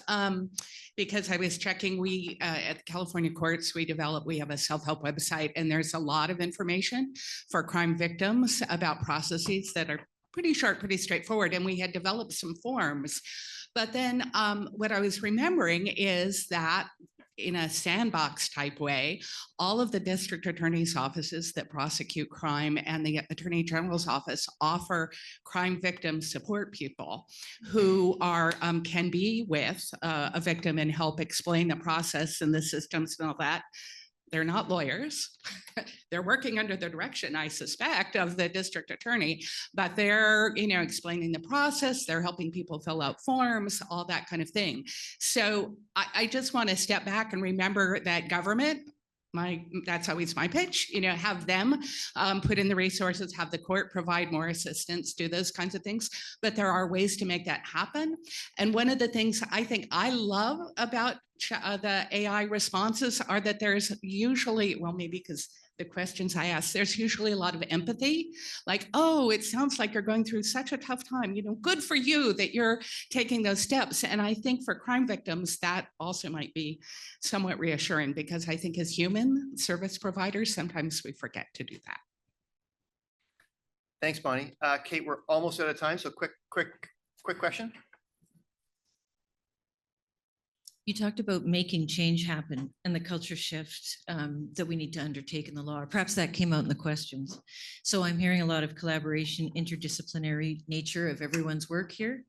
because I was checking. We at the California courts, we have a self-help website, and there's a lot of information for crime victims about processes that are pretty short, pretty straightforward. And we had developed some forms. But then what I was remembering is that, in a sandbox type way, all of the district attorney's offices that prosecute crime and the attorney general's office offer crime victim support people who are can be with a victim and help explain the process and the systems and all that. They're not lawyers. They're working under the direction, I suspect, of the district attorney, but they're, explaining the process. They're helping people fill out forms, all that kind of thing. So I just want to step back and remember that government that's always my pitch, have them put in the resources, have the court provide more assistance, do those kinds of things. But there are ways to make that happen. And one of the things I think I love about the AI responses are that there's usually, well, maybe because the questions I ask, there's usually a lot of empathy, like, oh, it sounds like you're going through such a tough time, good for you that you're taking those steps. And I think for crime victims, that also might be somewhat reassuring, because I think as human service providers, sometimes we forget to do that. Thanks, Bonnie. Kate, we're almost out of time, so quick question. You talked about making change happen and the culture shift that we need to undertake in the law. Or perhaps that came out in the questions. So I'm hearing a lot of collaboration, interdisciplinary nature of everyone's work here.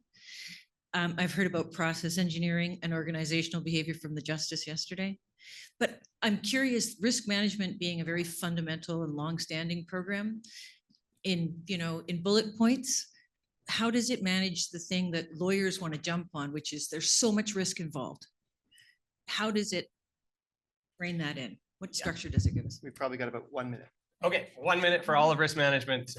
I've heard about process engineering and organizational behavior from the justice yesterday. But I'm curious, risk management being a very fundamental and longstanding program, in bullet points, how does it manage the thing that lawyers want to jump on, which is there's so much risk involved? How does it rein that in? What structure does it give us? We've probably got about 1 minute. Okay, 1 minute for all of risk management.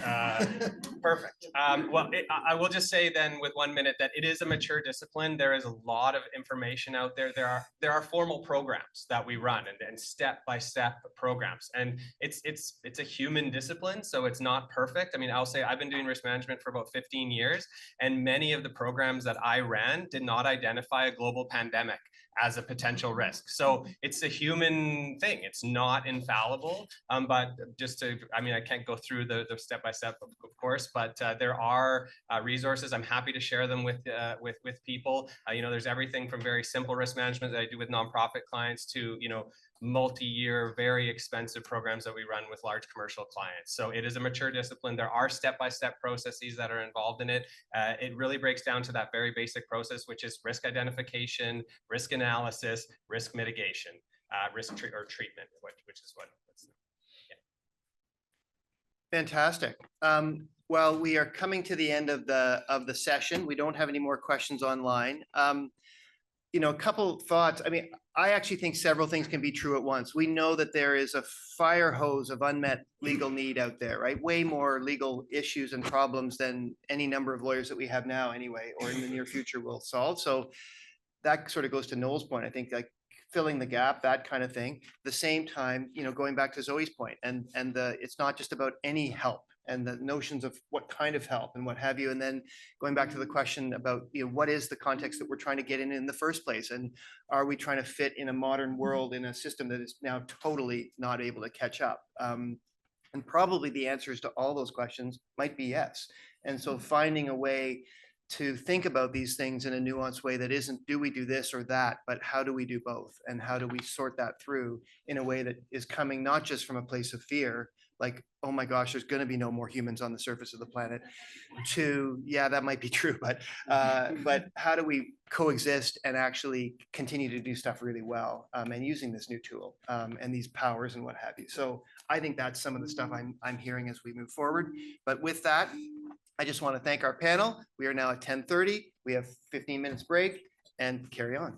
Perfect. Well, I will just say then with 1 minute that it is a mature discipline. There is a lot of information out there. There are formal programs that we run and step-by-step programs. And it's a human discipline, so it's not perfect. I mean, I'll say I've been doing risk management for about 15 years, and many of the programs that I ran did not identify a global pandemic as a potential risk. So it's a human thing. It's not infallible, but I can't go through the step-by-step, of course, but there are resources. I'm happy to share them with people. There's everything from very simple risk management that I do with nonprofit clients to, multi-year, very expensive programs that we run with large commercial clients. So it is a mature discipline. There are step-by-step processes that are involved in it. It really breaks down to that very basic process, which is risk identification, risk analysis, risk mitigation, treatment, which is what. Fantastic. Well, we are coming to the end of the session. We don't have any more questions online. A couple thoughts. I mean, I actually think several things can be true at once. We know that there is a fire hose of unmet legal need out there, right? Way more legal issues and problems than any number of lawyers that we have now anyway, or in the near future will solve. So that sort of goes to Noel's point. I think like filling the gap, that kind of thing. At the same time, going back to Zoe's point, and it's not just about any help and the notions of what kind of help and what have you. And then going back to the question about, what is the context that we're trying to get in the first place? And are we trying to fit in a modern world in a system that is now totally not able to catch up? And probably the answers to all those questions might be yes. And so finding a way to think about these things in a nuanced way that isn't, do we do this or that, but how do we do both? And how do we sort that through in a way that is coming not just from a place of fear, like, oh my gosh, there's going to be no more humans on the surface of the planet, to, yeah, that might be true, but how do we coexist and actually continue to do stuff really well, and using this new tool and these powers and what have you. So I think that's some of the stuff I'm hearing as we move forward. But with that, I just want to thank our panel. We are now at 10:30. We have 15 minutes break and carry on.